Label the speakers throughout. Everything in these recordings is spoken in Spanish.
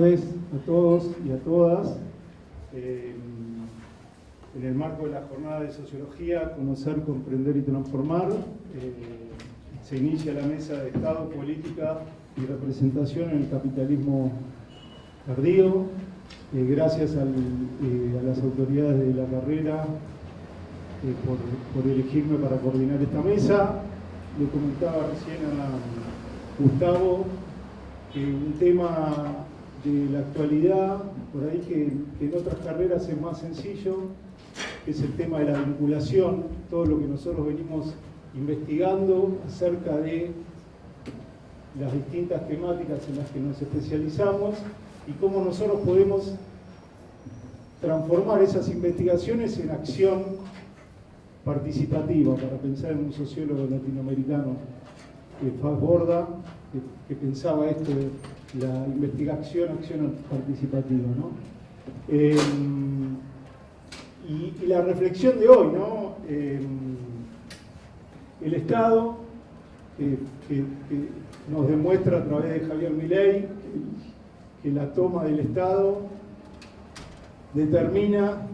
Speaker 1: tardes a todos y a todas. En el marco de la jornada de Sociología, Conocer, Comprender y Transformar, se inicia la mesa de Estado, Política y Representación en el Capitalismo Tardío. Gracias a las autoridades de la carrera por elegirme para coordinar esta mesa. Le comentaba recién a Gustavo que un tema de la actualidad, por ahí que en otras carreras es más sencillo, es el tema de la vinculación, todo lo que nosotros venimos investigando acerca de las distintas temáticas en las que nos especializamos y cómo nosotros podemos transformar esas investigaciones en acción participativa, para pensar en un sociólogo latinoamericano, Fassborda, que pensaba esto de la investigación, acción participativa, ¿no? Y la reflexión de hoy, ¿no? El Estado, que nos demuestra a través de Javier Milei que la toma del Estado determina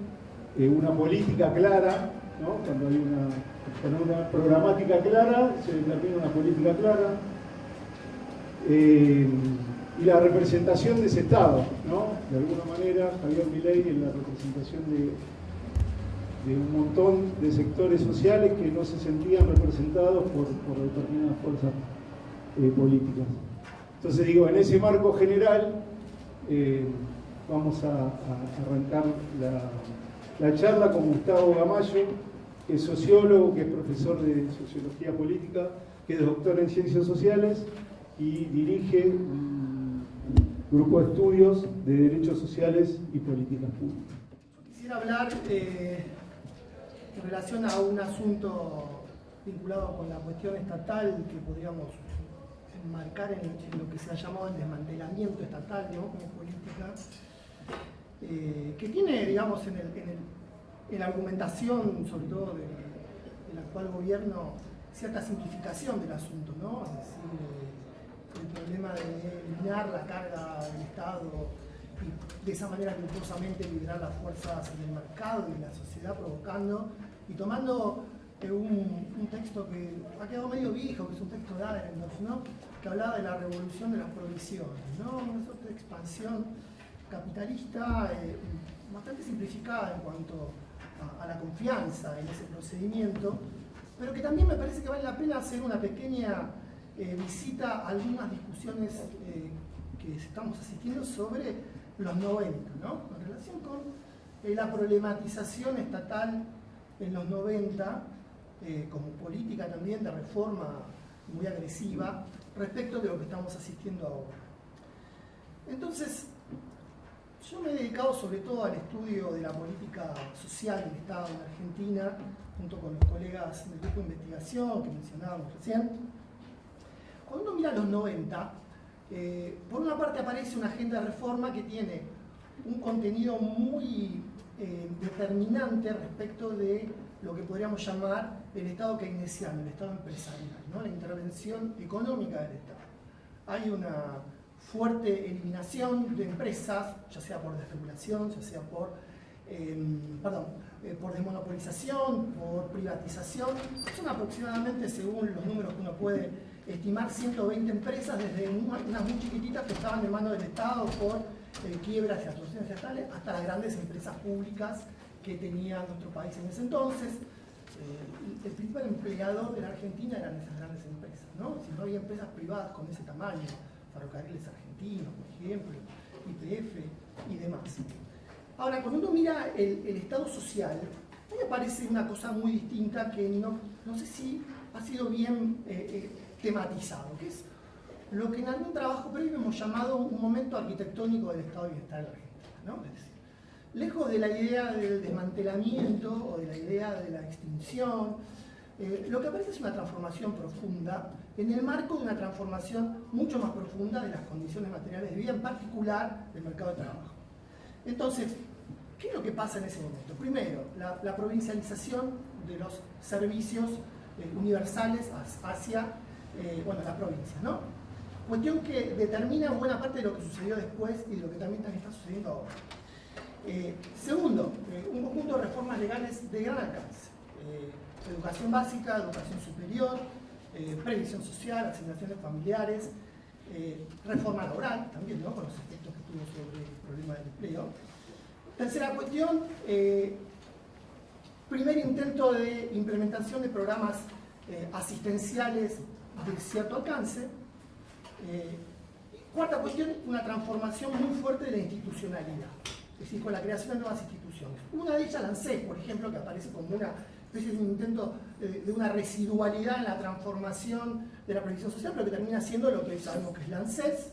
Speaker 1: una política clara, ¿no? Cuando hay una programática clara, se determina una política clara. Y la representación de ese Estado, ¿no? De alguna manera, Javier Milei en la representación de un montón de sectores sociales que no se sentían representados por determinadas fuerzas políticas. Entonces digo, en ese marco general vamos a arrancar la charla con Gustavo Gamayo, que es sociólogo, que es profesor de Sociología Política, que es doctor en Ciencias Sociales y dirige un grupo de estudios de Derechos Sociales y Políticas Públicas.
Speaker 2: Quisiera hablar en relación a un asunto vinculado con la cuestión estatal que podríamos enmarcar en lo que se ha llamado el desmantelamiento estatal, digamos, como política, que tiene, digamos, en la argumentación, sobre todo del actual gobierno, cierta simplificación del asunto, ¿no? Es decir, el problema de eliminar la carga del Estado y de esa manera virtuosamente liberar las fuerzas en el mercado y en la sociedad, provocando y tomando un texto que ha quedado medio viejo, que es un texto de Adorno, ¿no? Que hablaba de la revolución de las provisiones, ¿no? Una suerte de expansión capitalista bastante simplificada en cuanto a la confianza en ese procedimiento, pero que también me parece que vale la pena hacer una pequeña visita a algunas discusiones que estamos asistiendo sobre los 90, ¿no? En relación con la problematización estatal en los 90, como política también de reforma muy agresiva respecto de lo que estamos asistiendo ahora. Entonces, yo me he dedicado sobre todo al estudio de la política social del Estado en Argentina, junto con los colegas del grupo de investigación que mencionábamos recién. Cuando uno mira los 90, por una parte aparece una agenda de reforma que tiene un contenido muy determinante respecto de lo que podríamos llamar el Estado keynesiano, el Estado empresarial, ¿no? La intervención económica del Estado. Hay una fuerte eliminación de empresas, ya sea por desregulación, ya sea por desmonopolización, por privatización. Son aproximadamente, según los números que uno puede estimar, 120 empresas, desde unas muy chiquititas que estaban en manos del Estado por quiebras y actuaciones estatales, hasta las grandes empresas públicas que tenía nuestro país en ese entonces. El principal empleador de la Argentina eran esas grandes empresas, ¿no? Si no había empresas privadas con ese tamaño, Ferrocarriles Argentinos, por ejemplo, YPF y demás. Ahora, cuando uno mira el Estado social, a mí me parece una cosa muy distinta que no sé si ha sido bien tematizado, que es lo que en algún trabajo previo hemos llamado un momento arquitectónico del Estado de Bienestar de la Argentina, ¿no? Es decir, lejos de la idea del desmantelamiento o de la idea de la extinción, lo que aparece es una transformación profunda en el marco de una transformación mucho más profunda de las condiciones materiales de vida, en particular del mercado de trabajo. Entonces, ¿qué es lo que pasa en ese momento? Primero, la provincialización de los servicios universales hacia la provincia, ¿no? cuestión que determina buena parte de lo que sucedió después y de lo que también está sucediendo ahora. Segundo, un conjunto de reformas legales de gran alcance. Educación básica, educación superior, previsión social, asignaciones familiares, reforma laboral también, ¿no? Con los efectos que tuvo sobre el problema del empleo. Tercera cuestión, primer intento de implementación de programas asistenciales de cierto alcance. Cuarta cuestión, una transformación muy fuerte de la institucionalidad, es decir, con la creación de nuevas instituciones. Una de ellas, la ANSES, por ejemplo, que aparece como una especie de un intento de una residualidad en la transformación de la previsión social, pero que termina siendo lo que sabemos que es la ANSES.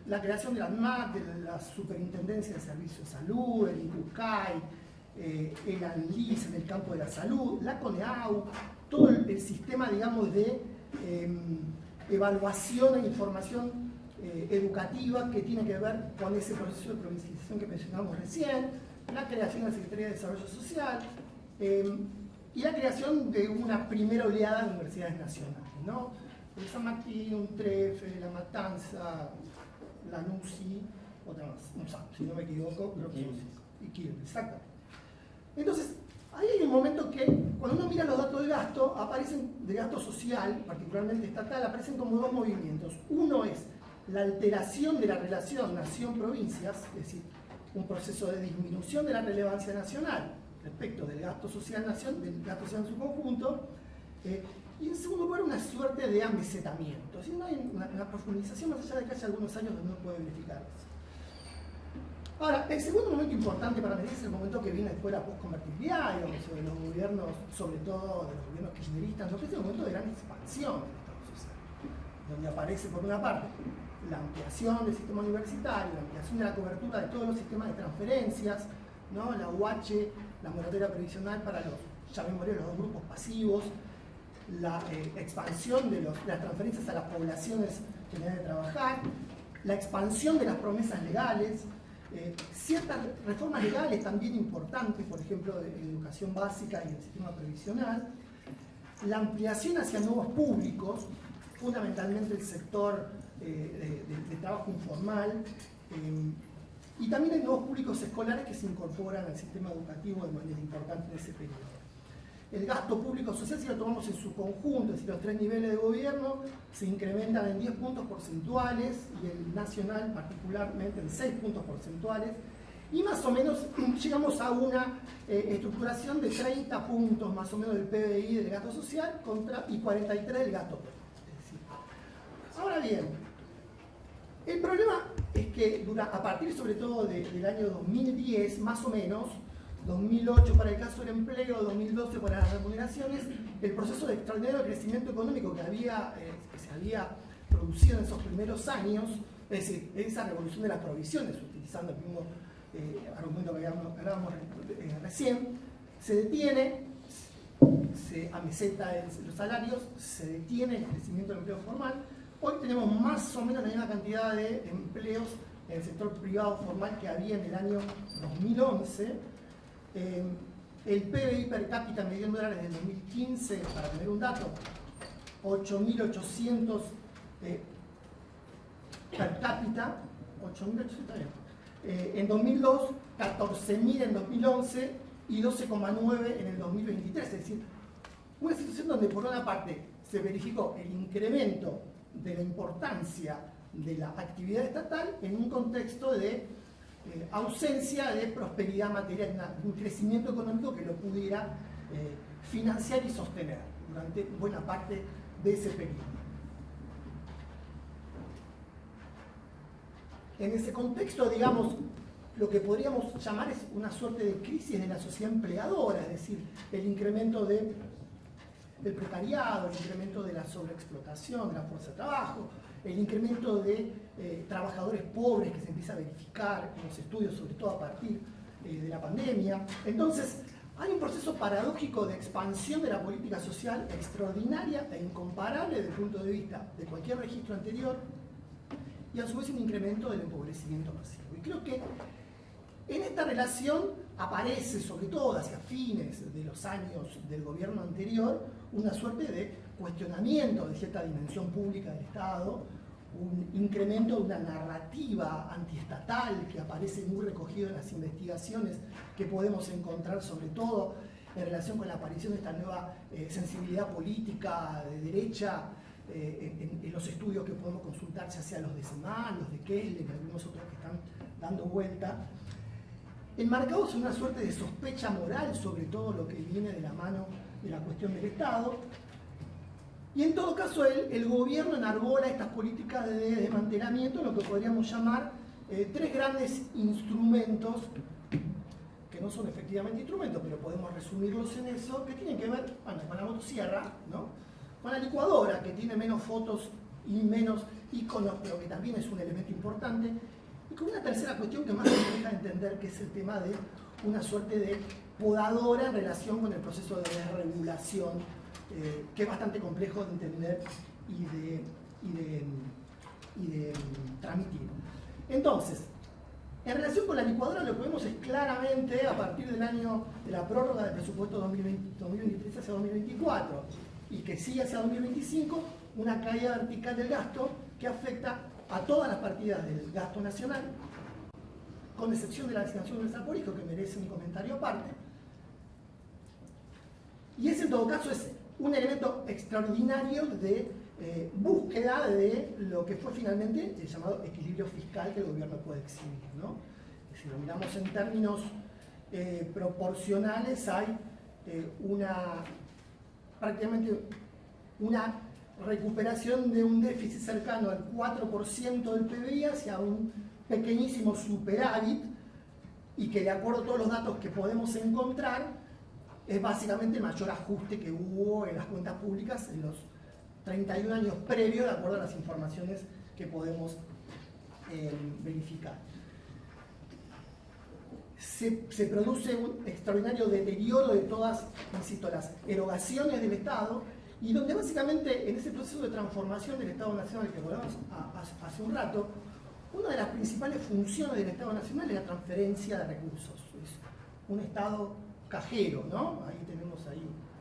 Speaker 2: La creación de la ANMAT, de la Superintendencia de Servicios de Salud, el INCUCAI, el ANLIS en el campo de la salud, la CONEAU, todo el sistema, digamos, de evaluación e información educativa que tiene que ver con ese proceso de provincialización que mencionamos recién, la creación de la Secretaría de Desarrollo Social y la creación de una primera oleada de universidades nacionales, ¿no? El San Martín, UNTREF, La Matanza, la NUCI, otra más, si no me equivoco, creo que y Quilmes, exactamente. Entonces, ahí hay un momento que, cuando uno mira los datos de gasto, aparecen, de gasto social, particularmente estatal, aparecen como dos movimientos. Uno es la alteración de la relación nación-provincias, es decir, un proceso de disminución de la relevancia nacional respecto del gasto social nación, del gasto social en su conjunto, y en segundo lugar una suerte de amesetamiento. Es decir, no hay una profundización más allá de que haya algunos años donde uno puede verificar eso. Ahora, el segundo momento importante para medir es el momento que viene después de la postconvertibilidad, sobre los gobiernos, sobre todo de los gobiernos kirchneristas, lo que es el momento de gran expansión del Estado social, donde aparece por una parte la ampliación del sistema universitario, la ampliación de la cobertura de todos los sistemas de transferencias, ¿no? La UH, la moratoria previsional para los, llamémosle, los dos grupos pasivos, la expansión de las transferencias a las poblaciones que deben de trabajar, la expansión de las promesas legales, ciertas reformas legales también importantes, por ejemplo, de educación básica y el sistema previsional, la ampliación hacia nuevos públicos, fundamentalmente el sector de trabajo informal, y también hay nuevos públicos escolares que se incorporan al sistema educativo de manera importante en ese periodo. El gasto público social, si lo tomamos en su conjunto, es decir, los tres niveles de gobierno, se incrementan en 10 puntos porcentuales y el nacional particularmente en 6 puntos porcentuales, y más o menos llegamos a una estructuración de 30 puntos más o menos del PBI del gasto social y 43 del gasto público. Ahora bien, el problema es que a partir sobre todo del año 2010, más o menos, 2008 para el caso del empleo, 2012 para las remuneraciones, el proceso de extraordinario crecimiento económico que se había producido en esos primeros años, es decir, esa revolución de las provisiones, utilizando el mismo argumento que hablábamos recién, se detiene, se ameseta los salarios, se detiene el crecimiento del empleo formal. Hoy tenemos más o menos la misma cantidad de empleos en el sector privado formal que había en el año 2011. El PBI per cápita medido en dólares del 2015, para tener un dato, 8.800 per cápita, 8.800 en 2002, 14.000 en 2011 y 12,9 en el 2023. Es decir, una situación donde por una parte se verificó el incremento de la importancia de la actividad estatal en un contexto de ausencia de prosperidad material, un crecimiento económico que lo pudiera financiar y sostener durante buena parte de ese periodo. En ese contexto, digamos, lo que podríamos llamar es una suerte de crisis de la sociedad empleadora, es decir, el incremento del precariado, el incremento de la sobreexplotación de la fuerza de trabajo, el incremento de trabajadores pobres que se empieza a verificar en los estudios, sobre todo a partir de la pandemia. Entonces, hay un proceso paradójico de expansión de la política social extraordinaria e incomparable desde el punto de vista de cualquier registro anterior, y a su vez un incremento del empobrecimiento masivo. Y creo que en esta relación aparece, sobre todo hacia fines de los años del gobierno anterior, una suerte de cuestionamiento de cierta dimensión pública del Estado, un incremento de una narrativa antiestatal que aparece muy recogido en las investigaciones que podemos encontrar, sobre todo en relación con la aparición de esta nueva sensibilidad política de derecha en los estudios que podemos consultar, ya sea los de Semán, los de Kessler y algunos otros que están dando vuelta, enmarcados en una suerte de sospecha moral sobre todo lo que viene de la mano de la cuestión del Estado. Y en todo caso el gobierno enarbola estas políticas de desmantelamiento, lo que podríamos llamar tres grandes instrumentos, que no son efectivamente instrumentos, pero podemos resumirlos en eso, que tienen que ver, bueno, con la motosierra, ¿no? Con la licuadora, que tiene menos fotos y menos iconos, pero que también es un elemento importante, y con una tercera cuestión que más nos deja entender, que es el tema de una suerte de podadora en relación con el proceso de desregulación, que es bastante complejo de entender y de transmitir. Entonces, en relación con la licuadora, lo que vemos es claramente, a partir del año de la prórroga del presupuesto 2023 hacia 2024, y que sigue hacia 2025, una caída vertical del gasto que afecta a todas las partidas del gasto nacional, con excepción de la asignación universal por hijo, que merece un comentario aparte. Y ese, en todo caso, es un elemento extraordinario de búsqueda de lo que fue finalmente el llamado equilibrio fiscal que el gobierno puede exhibir, ¿no? Si lo miramos en términos proporcionales, hay prácticamente una recuperación de un déficit cercano al 4% del PBI hacia un pequeñísimo superávit, y que, de acuerdo a todos los datos que podemos encontrar, es básicamente el mayor ajuste que hubo en las cuentas públicas en los 31 años previos, de acuerdo a las informaciones que podemos verificar. Se produce un extraordinario deterioro de todas, insisto, las erogaciones del Estado, y donde básicamente en ese proceso de transformación del Estado Nacional que hablamos hace un rato, una de las principales funciones del Estado Nacional es la transferencia de recursos. Es un Estado cajero, ¿no? Ahí tenemos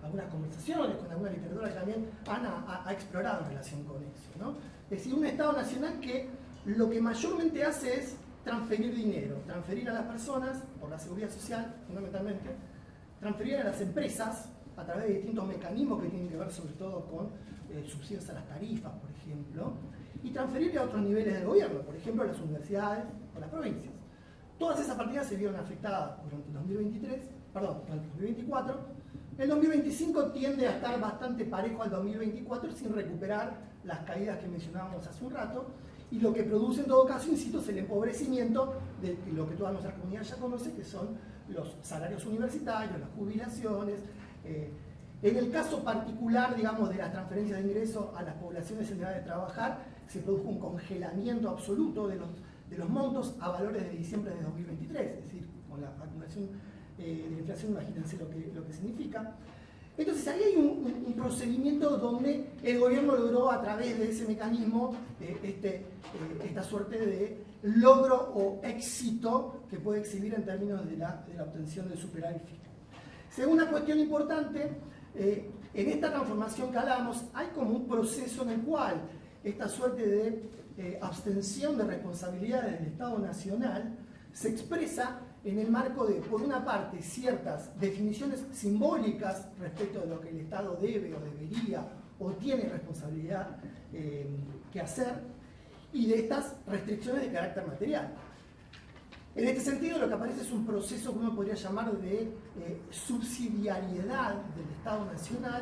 Speaker 2: algunas conversaciones con alguna literatura que también Ana ha explorado en relación con eso, ¿no? Es decir, un Estado Nacional que lo que mayormente hace es transferir dinero, transferir a las personas por la seguridad social, fundamentalmente, transferir a las empresas a través de distintos mecanismos que tienen que ver sobre todo con subsidios a las tarifas, por ejemplo, y transferirle a otros niveles del gobierno, por ejemplo a las universidades o las provincias. Todas esas partidas se vieron afectadas durante durante el 2024. El 2025 tiende a estar bastante parejo al 2024 sin recuperar las caídas que mencionábamos hace un rato, y lo que produce en todo caso, insisto, es el empobrecimiento de lo que toda nuestra comunidad ya conoce, que son los salarios universitarios, las jubilaciones. En el caso particular, digamos, de las transferencias de ingresos a las poblaciones en edad de trabajar, se produjo un congelamiento absoluto de los montos a valores de diciembre de 2023, es decir, con la acumulación de la inflación, imagínense lo que significa. Entonces ahí hay un procedimiento donde el gobierno logró, a través de ese mecanismo, esta suerte de logro o éxito que puede exhibir en términos de la obtención del superávit fiscal. Segunda cuestión importante, en esta transformación que hablamos, hay como un proceso en el cual esta suerte de abstención de responsabilidades del Estado Nacional se expresa en el marco de, por una parte, ciertas definiciones simbólicas respecto de lo que el Estado debe o debería o tiene responsabilidad que hacer, y de estas restricciones de carácter material. En este sentido, lo que aparece es un proceso que uno podría llamar de subsidiariedad del Estado Nacional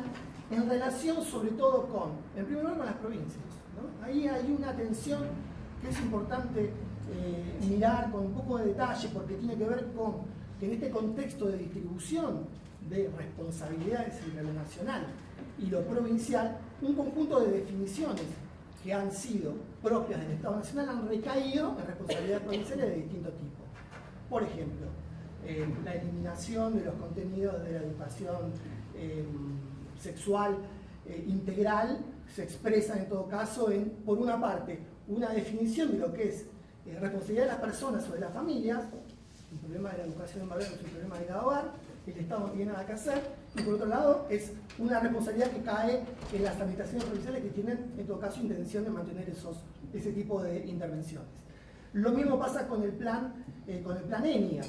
Speaker 2: en relación sobre todo con, en primer lugar, con las provincias, ¿no? Ahí hay una tensión que es importante mirar con un poco de detalle, porque tiene que ver con que en este contexto de distribución de responsabilidades entre lo nacional y lo provincial, un conjunto de definiciones que han sido propias del Estado Nacional han recaído en responsabilidades provinciales de distinto tipo. Por ejemplo, la eliminación de los contenidos de la educación sexual integral se expresa en todo caso en, por una parte, una definición de lo que es responsabilidad de las personas o de las familias. El problema de la educación en valores es un problema de cada hogar, el Estado no tiene nada que hacer, y por otro lado es una responsabilidad que cae en las administraciones provinciales que tienen en todo caso intención de mantener ese tipo de intervenciones. Lo mismo pasa con el plan ENIA.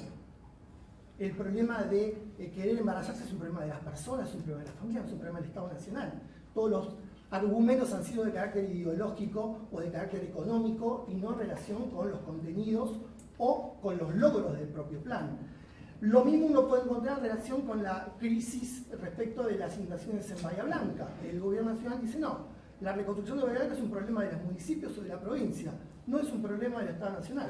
Speaker 2: El problema de querer embarazarse es un problema de las personas, es un problema de las familias, es un problema del Estado Nacional. Todos los argumentos han sido de carácter ideológico o de carácter económico y no en relación con los contenidos o con los logros del propio plan. Lo mismo uno puede encontrar en relación con la crisis respecto de las inundaciones en Bahía Blanca. El gobierno nacional dice no, la reconstrucción de Bahía Blanca es un problema de los municipios o de la provincia, no es un problema del Estado Nacional.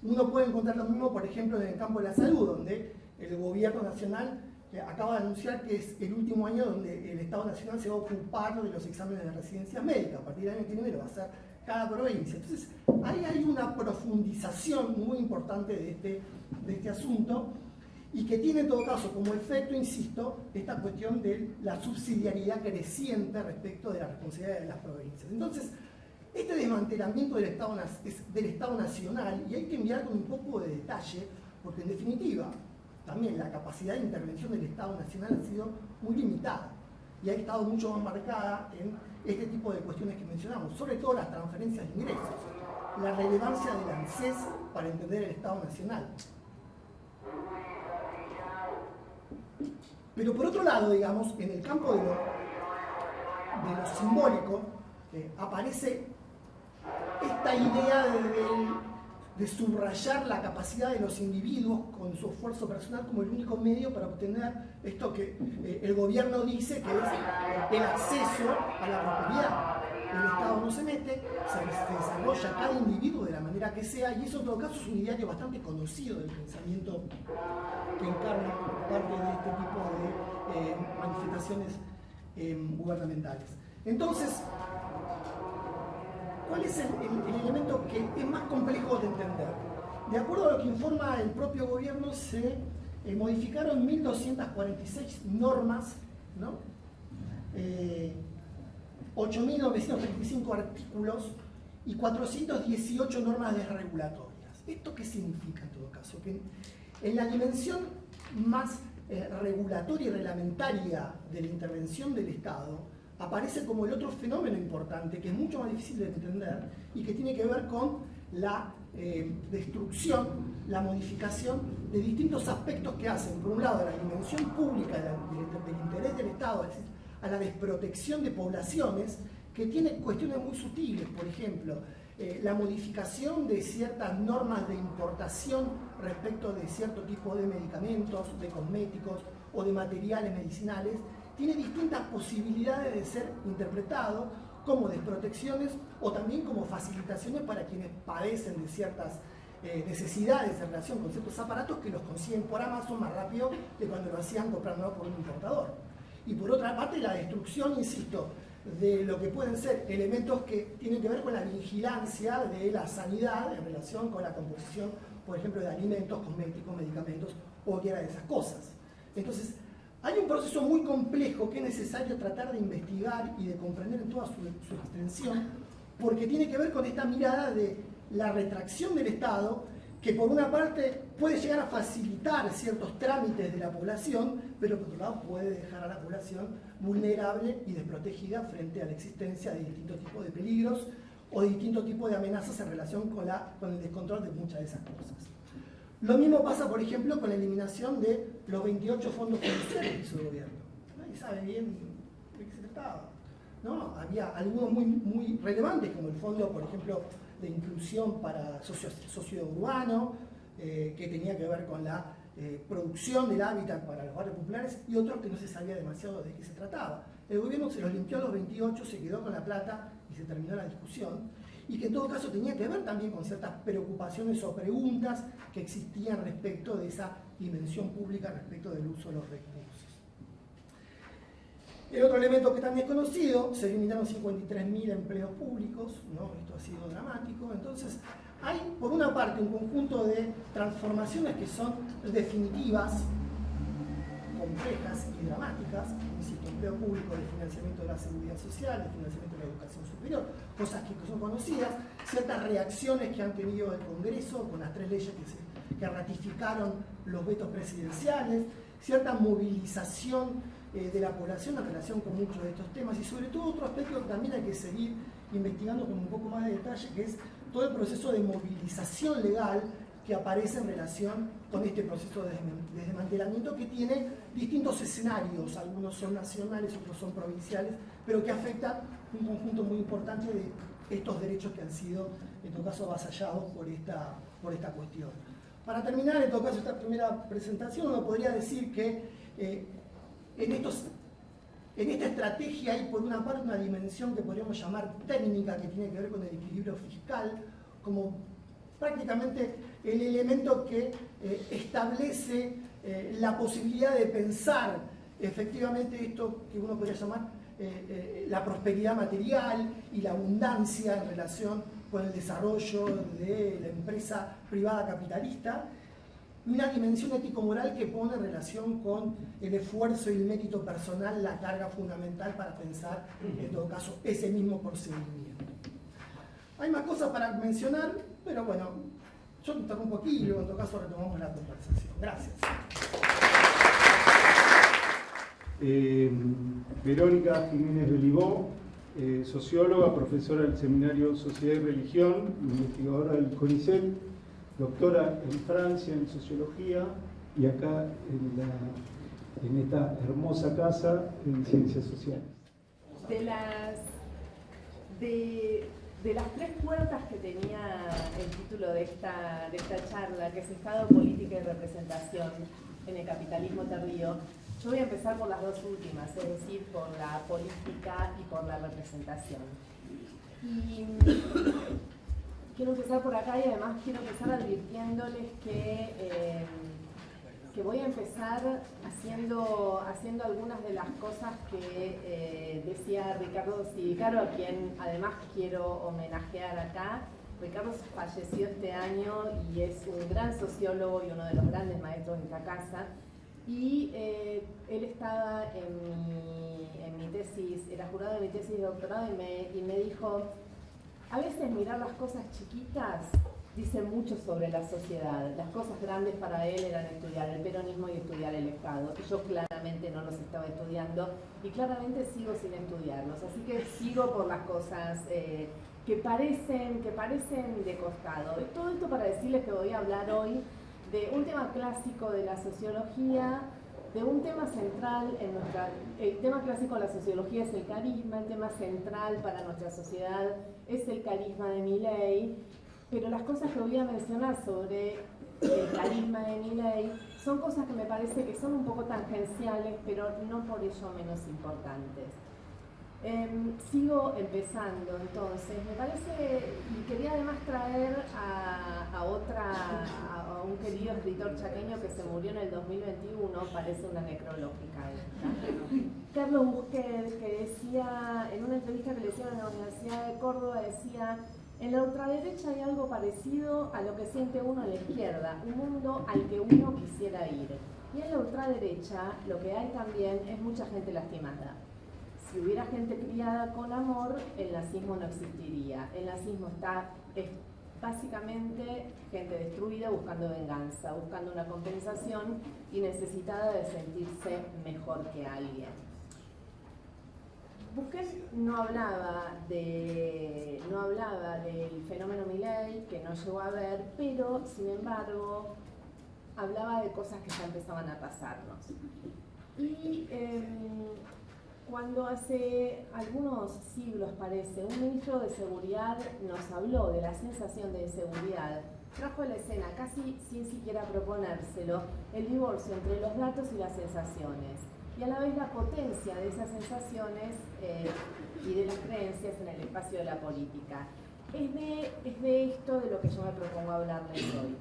Speaker 2: Uno puede encontrar lo mismo, por ejemplo, en el campo de la salud, donde el gobierno nacional acaba de anunciar que es el último año donde el Estado Nacional se va a ocupar de los exámenes de residencias médicas. A partir del año que viene lo va a hacer cada provincia. Entonces, ahí hay una profundización muy importante de este asunto y que tiene en todo caso como efecto, insisto, esta cuestión de la subsidiariedad creciente respecto de la responsabilidad de las provincias. Entonces, este desmantelamiento del Estado Nacional, y hay que mirar con un poco de detalle, porque en definitiva, también la capacidad de intervención del Estado Nacional ha sido muy limitada y ha estado mucho más marcada en este tipo de cuestiones que mencionamos, sobre todo las transferencias de ingresos, la relevancia del ANSES para entender el Estado Nacional. Pero por otro lado, digamos, en el campo de lo simbólico, aparece esta idea de subrayar la capacidad de los individuos con su esfuerzo personal como el único medio para obtener esto que el gobierno dice que es el acceso a la propiedad. El Estado no se mete, se desarrolla cada individuo de la manera que sea, y eso en todo caso es un ideario bastante conocido del pensamiento que encarna parte de este tipo de manifestaciones gubernamentales. Entonces, ¿cuál es el elemento que es más complejo de entender? De acuerdo a lo que informa el propio gobierno, se modificaron 1.246 normas, ¿no? 8.935 artículos y 418 normas desregulatorias. ¿Esto qué significa en todo caso? Que en la dimensión más regulatoria y reglamentaria de la intervención del Estado, aparece como el otro fenómeno importante, que es mucho más difícil de entender y que tiene que ver con la destrucción, la modificación de distintos aspectos que hacen, por un lado, a la dimensión pública del interés del Estado, es decir, a la desprotección de poblaciones, que tiene cuestiones muy sutiles, por ejemplo, la modificación de ciertas normas de importación respecto de cierto tipo de medicamentos, de cosméticos o de materiales medicinales, tiene distintas posibilidades de ser interpretado como desprotecciones o también como facilitaciones para quienes padecen de ciertas necesidades en relación con ciertos aparatos que los consiguen por Amazon más rápido que cuando lo hacían comprando por un importador. Y por otra parte, la destrucción, insisto, de lo que pueden ser elementos que tienen que ver con la vigilancia de la sanidad en relación con la composición, por ejemplo, de alimentos, cosméticos, medicamentos o cualquiera de esas cosas. Entonces, hay un proceso muy complejo que es necesario tratar de investigar y de comprender en toda su extensión, porque tiene que ver con esta mirada de la retracción del Estado, que por una parte puede llegar a facilitar ciertos trámites de la población, pero por otro lado puede dejar a la población vulnerable y desprotegida frente a la existencia de distintos tipos de peligros o de distintos tipos de amenazas en relación con el descontrol de muchas de esas cosas. Lo mismo pasa, por ejemplo, con la eliminación de los 28 fondos fiduciarios que hizo el gobierno. Nadie sabe bien de qué se trataba, ¿no? Había algunos muy relevantes, como el fondo, por ejemplo, de inclusión para socio urbano, que tenía que ver con la producción del hábitat para los barrios populares, y otros que no se sabía demasiado de qué se trataba. El gobierno se los limpió a los 28, se quedó con la plata y se terminó la discusión, y que en todo caso tenía que ver también con ciertas preocupaciones o preguntas que existían respecto de esa dimensión pública respecto del uso de los recursos. El otro elemento que también es conocido, se eliminaron 53.000 empleos públicos, ¿no? Esto ha sido dramático. Entonces, hay por una parte un conjunto de transformaciones que son definitivas, complejas y dramáticas, insisto, empleo público, de financiamiento de la seguridad social, de financiamiento de la educación superior, cosas que son conocidas, ciertas reacciones que han tenido el Congreso con las 3 leyes que se que ratificaron los vetos presidenciales, cierta movilización de la población en relación con muchos de estos temas y sobre todo otro aspecto que también hay que seguir investigando con un poco más de detalle, que es todo el proceso de movilización legal que aparece en relación con este proceso de desmantelamiento que tiene distintos escenarios, algunos son nacionales, otros son provinciales, pero que afectan un conjunto muy importante de estos derechos que han sido, en todo caso, avasallados por esta cuestión. Para terminar, en todo caso, esta primera presentación, uno podría decir que en esta estrategia hay, por una parte, una dimensión que podríamos llamar técnica, que tiene que ver con el equilibrio fiscal, como prácticamente el elemento que establece la posibilidad de pensar efectivamente esto que uno podría llamar la prosperidad material y la abundancia en relación con el desarrollo de la empresa privada capitalista, una dimensión ético-moral que pone en relación con el esfuerzo y el mérito personal, la carga fundamental para pensar, en todo caso, ese mismo procedimiento. Hay más cosas para mencionar, pero bueno, yo me interrumpo aquí y luego en todo caso retomamos la conversación. Gracias.
Speaker 1: Verónica Jiménez Belibó, socióloga, profesora del Seminario Sociedad y Religión, investigadora del CONICET, doctora en Francia en Sociología y acá en esta hermosa casa en Ciencias Sociales.
Speaker 3: De las tres puertas que tenía el título de esta charla, que es Estado, Política y Representación en el capitalismo tardío, yo voy a empezar por las dos últimas, es decir, por la política y por la representación. Y quiero empezar por acá y además quiero empezar advirtiéndoles que voy a empezar haciendo algunas de las cosas que decía Ricardo Sivicaro, a quien además quiero homenajear acá. Ricardo falleció este año y es un gran sociólogo y uno de los grandes maestros de esta casa. Y él estaba en mi tesis, era jurado de mi tesis de doctorado y me dijo, a veces mirar las cosas chiquitas dice mucho sobre la sociedad. Las cosas grandes para él eran estudiar el peronismo y estudiar el Estado. Y yo claramente no los estaba estudiando y claramente sigo sin estudiarlos. Así que sigo por las cosas que parecen de costado. Y todo esto para decirles que voy a hablar hoy de un tema clásico de la sociología, de un tema central en el tema clásico de la sociología es el carisma, el tema central para nuestra sociedad es el carisma de Milei, pero las cosas que voy a mencionar sobre el carisma de Milei son cosas que me parece que son un poco tangenciales, pero no por ello menos importantes. Sigo empezando, entonces, me parece, y quería además traer a un querido escritor chaqueño que se murió en el 2021, parece una necrológica esta. Carlos Busquets, que decía, en una entrevista que le hicieron en la Universidad de Córdoba, decía: en la ultraderecha hay algo parecido a lo que siente uno en la izquierda, un mundo al que uno quisiera ir. Y en la ultraderecha lo que hay también es mucha gente lastimada. Si hubiera gente criada con amor, el nazismo no existiría. El nazismo es básicamente gente destruida buscando venganza, buscando una compensación y necesitada de sentirse mejor que alguien. Busquets no hablaba del fenómeno Milei, que no llegó a ver, pero sin embargo hablaba de cosas que ya empezaban a pasarnos. Y cuando hace algunos siglos, parece, un ministro de Seguridad nos habló de la sensación de inseguridad, trajo a la escena, casi sin siquiera proponérselo, el divorcio entre los datos y las sensaciones, y a la vez la potencia de esas sensaciones y de las creencias en el espacio de la política. Es de esto de lo que yo me propongo hablarles hoy.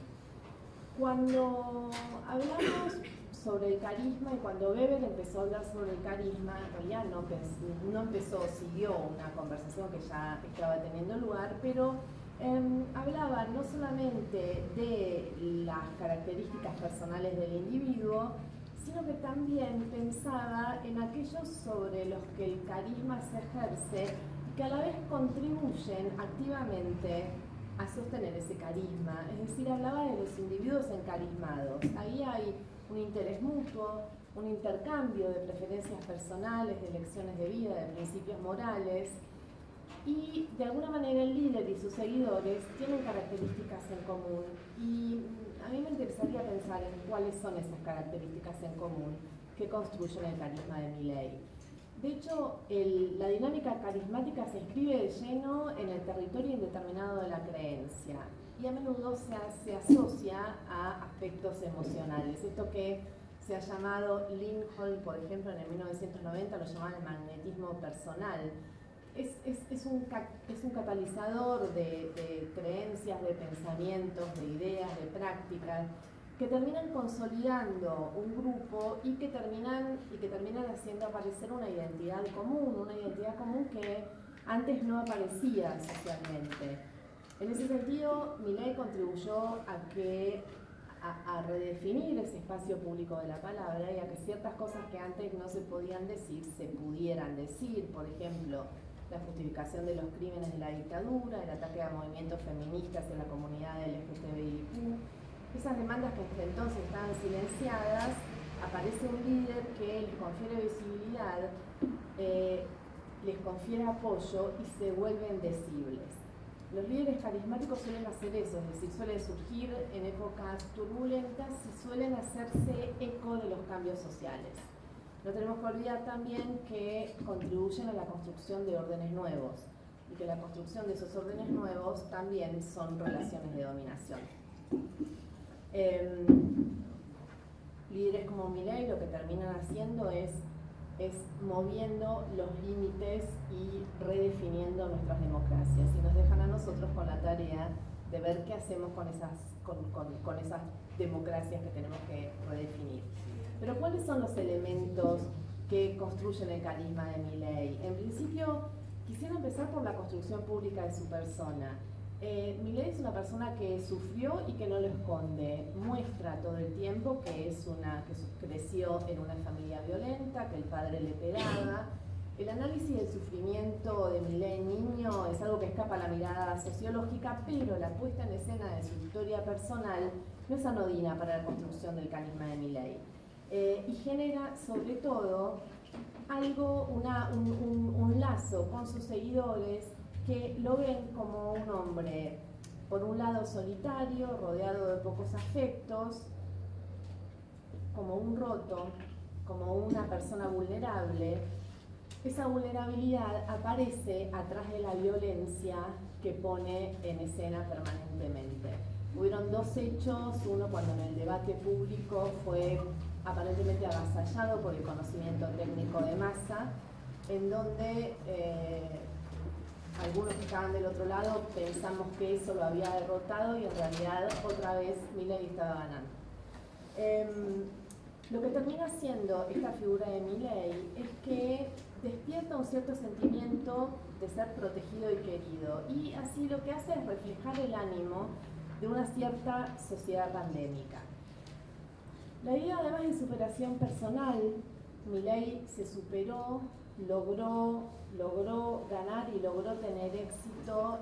Speaker 3: Cuando hablamos sobre el carisma y cuando Weber empezó a hablar sobre el carisma, en realidad no empezó, siguió una conversación que ya estaba teniendo lugar, pero hablaba no solamente de las características personales del individuo, sino que también pensaba en aquellos sobre los que el carisma se ejerce y que a la vez contribuyen activamente a sostener ese carisma, es decir, hablaba de los individuos encarismados. Ahí hay un interés mutuo, un intercambio de preferencias personales, de elecciones de vida, de principios morales, y de alguna manera el líder y sus seguidores tienen características en común, y a mí me interesaría pensar en cuáles son esas características en común que construyen el carisma de Milei. De hecho, la dinámica carismática se inscribe de lleno en el territorio indeterminado de la creencia y a menudo se asocia a aspectos emocionales. Esto que se ha llamado, Lincoln, por ejemplo, en el 1990 lo llamaban el magnetismo personal. Es un catalizador de creencias, de pensamientos, de ideas, de prácticas, que terminan consolidando un grupo y que terminan haciendo aparecer una identidad común que antes no aparecía socialmente. En ese sentido, Milei contribuyó a redefinir ese espacio público de la palabra y a que ciertas cosas que antes no se podían decir se pudieran decir. Por ejemplo, la justificación de los crímenes de la dictadura, el ataque a movimientos feministas en la comunidad LGTBIQ. Esas demandas que hasta entonces estaban silenciadas, aparece un líder que les confiere visibilidad, les confiere apoyo y se vuelven decibles. Los líderes carismáticos suelen hacer eso, es decir, suelen surgir en épocas turbulentas y suelen hacerse eco de los cambios sociales. No tenemos que olvidar también que contribuyen a la construcción de órdenes nuevos y que la construcción de esos órdenes nuevos también son relaciones de dominación. Líderes como Milei lo que terminan haciendo es moviendo los límites y redefiniendo nuestras democracias y nos dejan a nosotros con la tarea de ver qué hacemos con esas democracias que tenemos que redefinir. Pero ¿cuáles son los elementos que construyen el carisma de Milei? En principio, quisiera empezar por la construcción pública de su persona. Milei es una persona que sufrió y que no lo esconde, muestra todo el tiempo que creció en una familia violenta, que el padre le pegaba. El análisis del sufrimiento de Milei niño es algo que escapa a la mirada sociológica, pero la puesta en escena de su historia personal no es anodina para la construcción del carisma de Milei. Y genera sobre todo un lazo con sus seguidores que lo ven como un hombre, por un lado solitario, rodeado de pocos afectos, como un roto, como una persona vulnerable. Esa vulnerabilidad aparece atrás de la violencia que pone en escena permanentemente. Hubieron dos hechos, uno cuando en el debate público fue aparentemente avasallado por el conocimiento técnico de Massa, en donde algunos que estaban del otro lado pensamos que eso lo había derrotado y en realidad otra vez Milei estaba ganando. Lo que termina haciendo esta figura de Milei es que despierta un cierto sentimiento de ser protegido y querido, y así lo que hace es reflejar el ánimo de una cierta sociedad pandémica. La idea además de superación personal, Milei se superó, logró ganar y logró tener éxito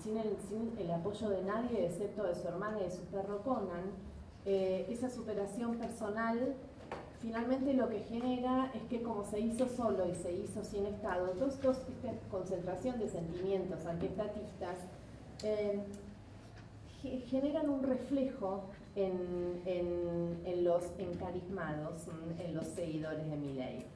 Speaker 3: sin el apoyo de nadie excepto de su hermana y de su perro Conan. Esa superación personal finalmente lo que genera es que como se hizo solo y se hizo sin Estado, esta concentración de sentimientos antiestatistas generan un reflejo en los encarismados, en los seguidores de Milei.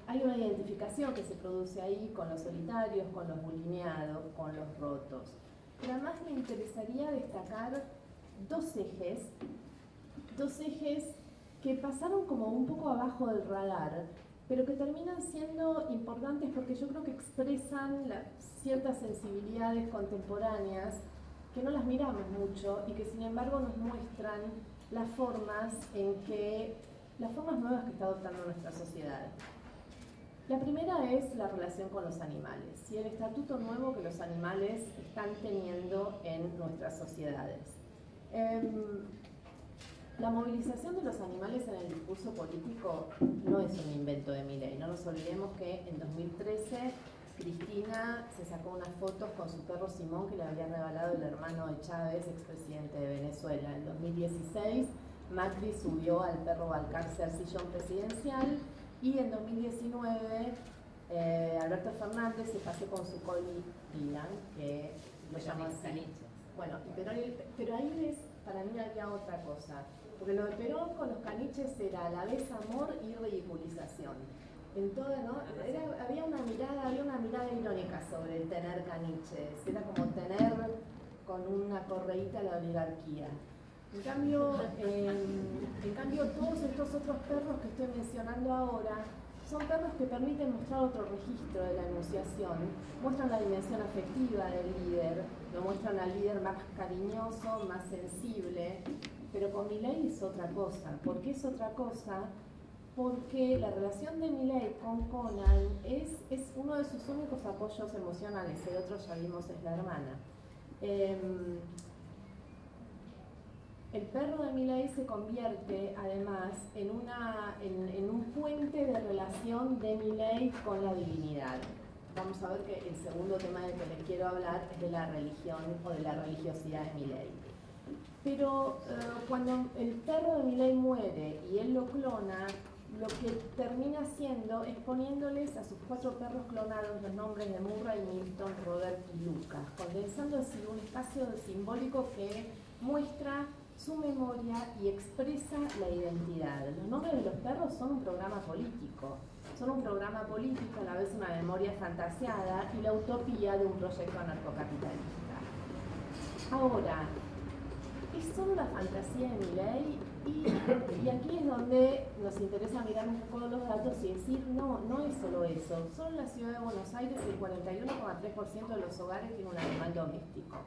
Speaker 3: Hay una identificación que se produce ahí con los solitarios, con los bulineados, con los rotos. Pero además me interesaría destacar dos ejes que pasaron como un poco abajo del radar, pero que terminan siendo importantes porque yo creo que expresan ciertas sensibilidades contemporáneas que no las miramos mucho y que sin embargo nos muestran las formas nuevas que está adoptando nuestra sociedad. La primera es la relación con los animales y el estatuto nuevo que los animales están teniendo en nuestras sociedades. La movilización de los animales en el discurso político no es un invento de Milei. No nos olvidemos que en 2013 Cristina se sacó unas fotos con su perro Simón que le había regalado el hermano de Chávez, expresidente de Venezuela. En 2016, Macri subió al perro Balcarce al sillón presidencial y en 2019 Alberto Fernández se pasó con su collie Dylan, que lo llama así. Bueno, pero ahí ves, para mí había otra cosa, porque lo de Perón con los caniches era a la vez amor y ridiculización. En todo, ¿no? Había una mirada irónica sobre el tener caniches, era como tener con una correíta la oligarquía. En cambio, todos estos otros perros que estoy mencionando ahora son perros que permiten mostrar otro registro de la enunciación, muestran la dimensión afectiva del líder, lo muestran al líder más cariñoso, más sensible, pero con Milei es otra cosa. ¿Por qué es otra cosa? Porque la relación de Milei con Conan es uno de sus únicos apoyos emocionales, el otro ya vimos es la hermana. El perro de Milei se convierte además en un puente de relación de Milei con la divinidad. Vamos a ver que el segundo tema del que les quiero hablar es de la religión o de la religiosidad de Milei. Pero cuando el perro de Milei muere y él lo clona, lo que termina haciendo es poniéndoles a sus 4 perros clonados los nombres de Murray, Milton, Robert y Lucas, condensando así un espacio simbólico que muestra su memoria y expresa la identidad. Los nombres de los perros son un programa político, a la vez una memoria fantasiada y la utopía de un proyecto anarcocapitalista. Ahora, ¿es solo la fantasía de Milei? Y aquí es donde nos interesa mirar un poco los datos y decir, no es solo eso. Solo en la ciudad de Buenos Aires el 41,3% de los hogares tiene un animal doméstico,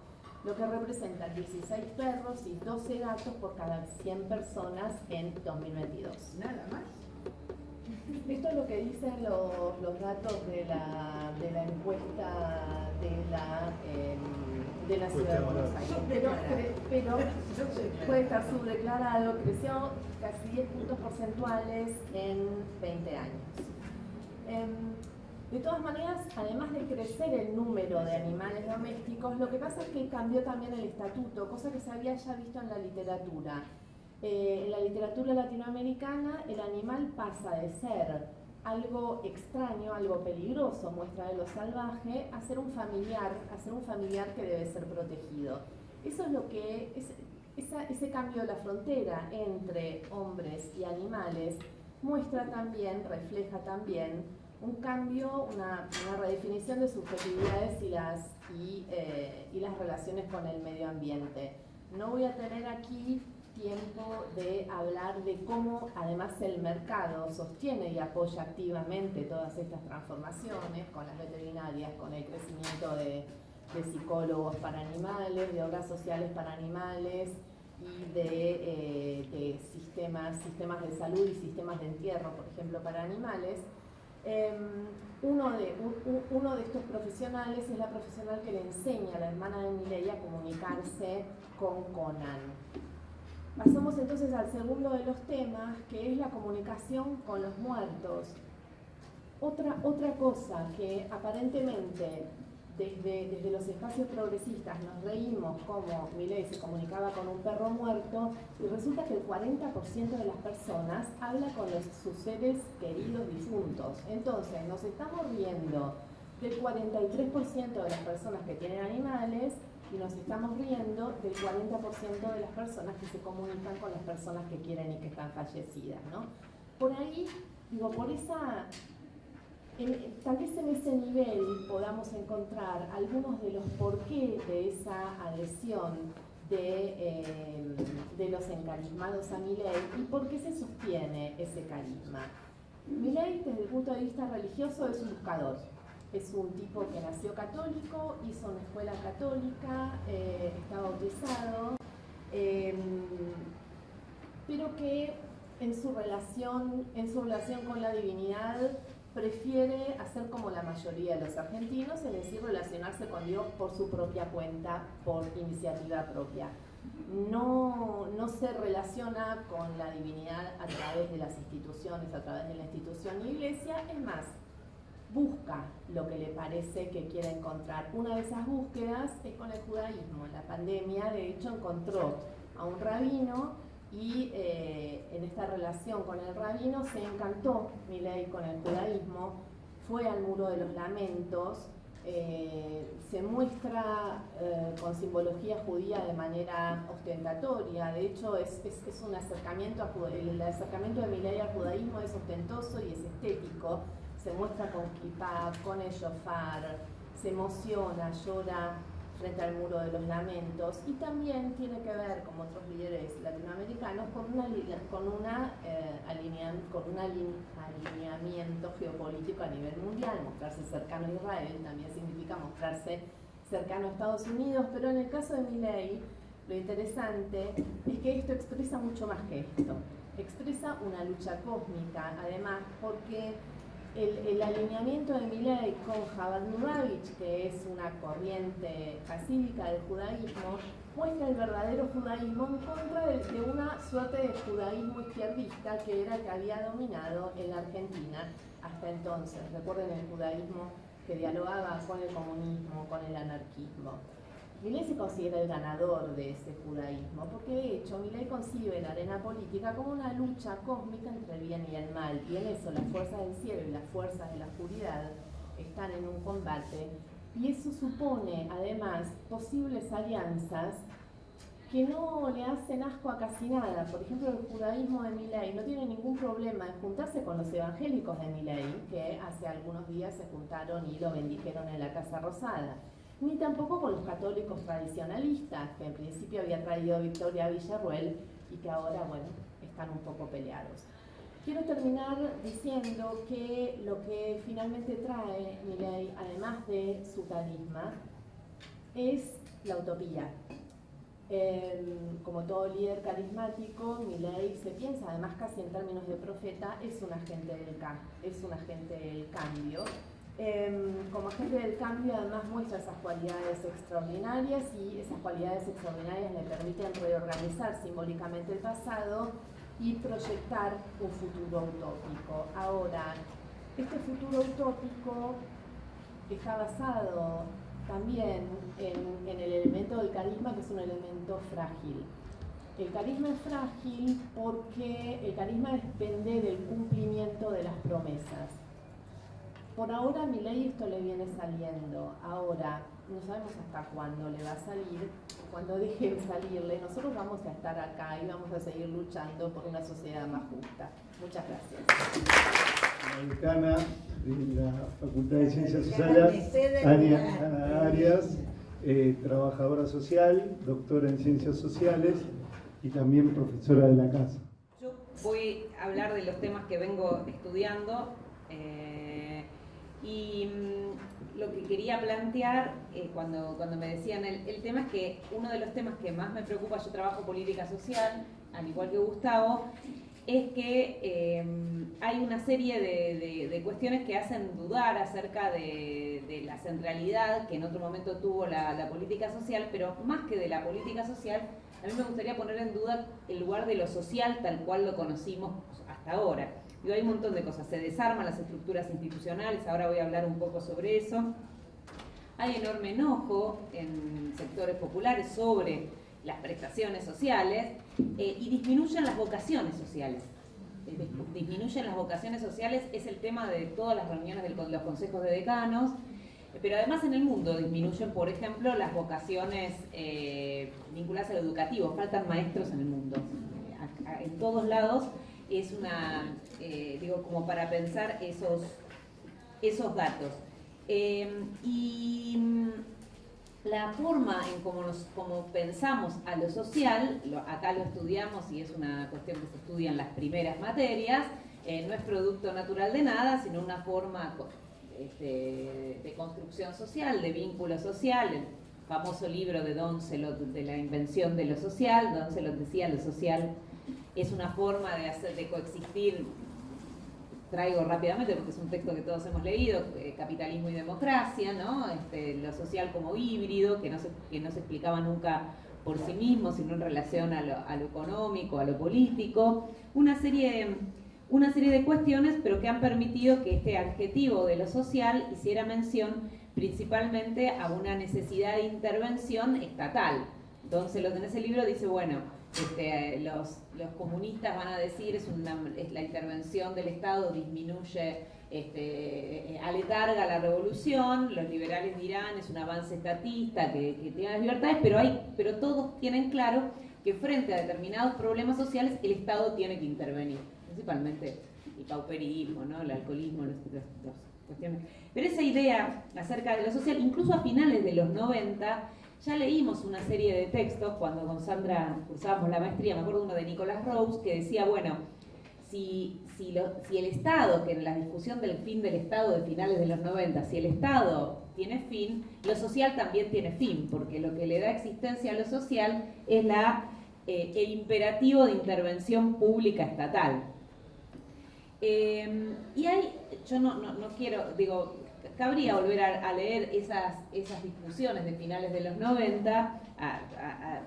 Speaker 3: lo que representa 16 perros y 12 gatos por cada 100 personas en 2022.
Speaker 4: Nada más.
Speaker 3: Esto es lo que dicen los datos de la encuesta de la ciudad de Buenos Aires. Pero puede estar subdeclarado, creció casi 10 puntos porcentuales en 20 años. De todas maneras, además de crecer el número de animales domésticos, lo que pasa es que cambió también el estatuto, cosa que se había ya visto en la literatura. En la literatura latinoamericana, el animal pasa de ser algo extraño, algo peligroso, muestra de lo salvaje, a ser un familiar que debe ser protegido. Eso es lo que ese cambio de la frontera entre hombres y animales muestra también, refleja también un cambio, una redefinición de subjetividades y las relaciones con el medio ambiente. No voy a tener aquí tiempo de hablar de cómo además el mercado sostiene y apoya activamente todas estas transformaciones con las veterinarias, con el crecimiento de psicólogos para animales, de obras sociales para animales y de sistemas de salud y sistemas de entierro, por ejemplo, para animales. Uno de estos profesionales es la profesional que le enseña a la hermana de Milei a comunicarse con Conan. Pasamos entonces al segundo de los temas, que es la comunicación con los muertos. Otra cosa que aparentemente desde los espacios progresistas nos reímos como Milei se comunicaba con un perro muerto, y resulta que el 40% de las personas habla con sus seres queridos difuntos. Entonces nos estamos riendo del 43% de las personas que tienen animales y nos estamos riendo del 40% de las personas que se comunican con las personas que quieren y que están fallecidas, ¿no? Por ahí, digo, tal vez en ese nivel podamos encontrar algunos de los porqués de esa adhesión de los encarismados a Milei y por qué se sostiene ese carisma. Milei, desde el punto de vista religioso, es un buscador. Es un tipo que nació católico, hizo una escuela católica, está bautizado, pero que en su relación con la divinidad prefiere hacer como la mayoría de los argentinos, es decir, relacionarse con Dios por su propia cuenta, por iniciativa propia. No se relaciona con la divinidad a través de las instituciones, a través de la institución iglesia. Es más, busca lo que le parece que quiere encontrar. Una de esas búsquedas es con el judaísmo. En la pandemia, de hecho, encontró a un rabino y en esta relación con el rabino se encantó Milei con el judaísmo, fue al Muro de los Lamentos, se muestra con simbología judía de manera ostentatoria. De hecho, es un acercamiento, el acercamiento de Milei al judaísmo es ostentoso y es estético. Se muestra con kippah, con el shofar, se emociona, llora frente al Muro de los Lamentos, y también tiene que ver, como otros líderes latinoamericanos, con un alineamiento geopolítico a nivel mundial. Mostrarse cercano a Israel también significa mostrarse cercano a Estados Unidos, pero en el caso de Milei, lo interesante es que esto expresa mucho más que esto. Expresa una lucha cósmica, además, porque el alineamiento de Milei con Chabad Lubavitch, que es una corriente hasídica del judaísmo, muestra el verdadero judaísmo en contra de una suerte de judaísmo izquierdista que era que había dominado en la Argentina hasta entonces. Recuerden el judaísmo que dialogaba con el comunismo, con el anarquismo. Milei se considera el ganador de ese judaísmo, porque de hecho Milei concibe la arena política como una lucha cósmica entre el bien y el mal, y en eso las fuerzas del cielo y las fuerzas de la oscuridad están en un combate, y eso supone además posibles alianzas que no le hacen asco a casi nada. Por ejemplo, el judaísmo de Milei no tiene ningún problema en juntarse con los evangélicos de Milei, que hace algunos días se juntaron y lo bendijeron en la Casa Rosada, ni tampoco con los católicos tradicionalistas, que en principio había traído Victoria Villarruel y que ahora, bueno, están un poco peleados. Quiero terminar diciendo que lo que finalmente trae Milei, además de su carisma, es la utopía. Como todo líder carismático, Milei se piensa, además casi en términos de profeta, es un agente del cambio. Como agente del cambio, además muestra esas cualidades extraordinarias, y esas cualidades extraordinarias le permiten reorganizar simbólicamente el pasado y proyectar un futuro utópico. Ahora, este futuro utópico está basado también en el elemento del carisma, que es un elemento frágil. El carisma es frágil porque el carisma depende del cumplimiento de las promesas. Por ahora a Milei esto le viene saliendo. Ahora, no sabemos hasta cuándo le va a salir. Cuando deje de salirle, nosotros vamos a estar acá y vamos a seguir luchando por una sociedad más justa. Muchas gracias.
Speaker 1: La decana de la Facultad de Ciencias Sociales, Ana Arias, trabajadora social, doctora en Ciencias Sociales y también profesora de la casa.
Speaker 4: Yo voy a hablar de los temas que vengo estudiando. Y lo que quería plantear, cuando me decían el tema, es que uno de los temas que más me preocupa, yo trabajo política social, al igual que Gustavo, es que hay una serie de cuestiones que hacen dudar acerca de la centralidad que en otro momento tuvo la política social, pero más que de la política social, a mí me gustaría poner en duda el lugar de lo social tal cual lo conocimos hasta ahora. Y hay un montón de cosas, se desarman las estructuras institucionales, ahora voy a hablar un poco sobre eso. Hay enorme enojo en sectores populares sobre las prestaciones sociales y disminuyen las vocaciones sociales. Disminuyen las vocaciones sociales es el tema de todas las reuniones de los consejos de decanos, pero además en el mundo disminuyen, por ejemplo, las vocaciones vinculadas a lo educativo. Faltan maestros en el mundo, en todos lados. Es una, digo, como para pensar esos datos. Y la forma en cómo pensamos a lo social, acá lo estudiamos y es una cuestión que se estudia en las primeras materias, no es producto natural de nada, sino una forma de construcción social, de vínculo social. El famoso libro de Doncelot, de la invención de lo social, Doncelot decía, lo social es una forma de coexistir. Traigo rápidamente porque es un texto que todos hemos leído, Capitalismo y Democracia, ¿no? Lo social como híbrido, que no se explicaba nunca por sí mismo, sino en relación a lo económico, a lo político. Una serie una serie de cuestiones, pero que han permitido que este adjetivo de lo social hiciera mención principalmente a una necesidad de intervención estatal. Entonces, lo que en ese libro dice, bueno, los comunistas van a decir es la intervención del Estado disminuye, aletarga la revolución, los liberales dirán es un avance estatista que tiene las libertades, pero todos tienen claro que frente a determinados problemas sociales el Estado tiene que intervenir, principalmente el pauperismo, ¿no? El alcoholismo, las cuestiones. Pero esa idea acerca de lo social, incluso a finales de los 90, ya leímos una serie de textos cuando con Sandra cursábamos la maestría, me acuerdo uno de Nicholas Rose, que decía, bueno, si el Estado, que en la discusión del fin del Estado de finales de los 90, si el Estado tiene fin, lo social también tiene fin, porque lo que le da existencia a lo social es el imperativo de intervención pública estatal. Y yo no quiero, digo, cabría volver a leer esas discusiones de finales de los 90,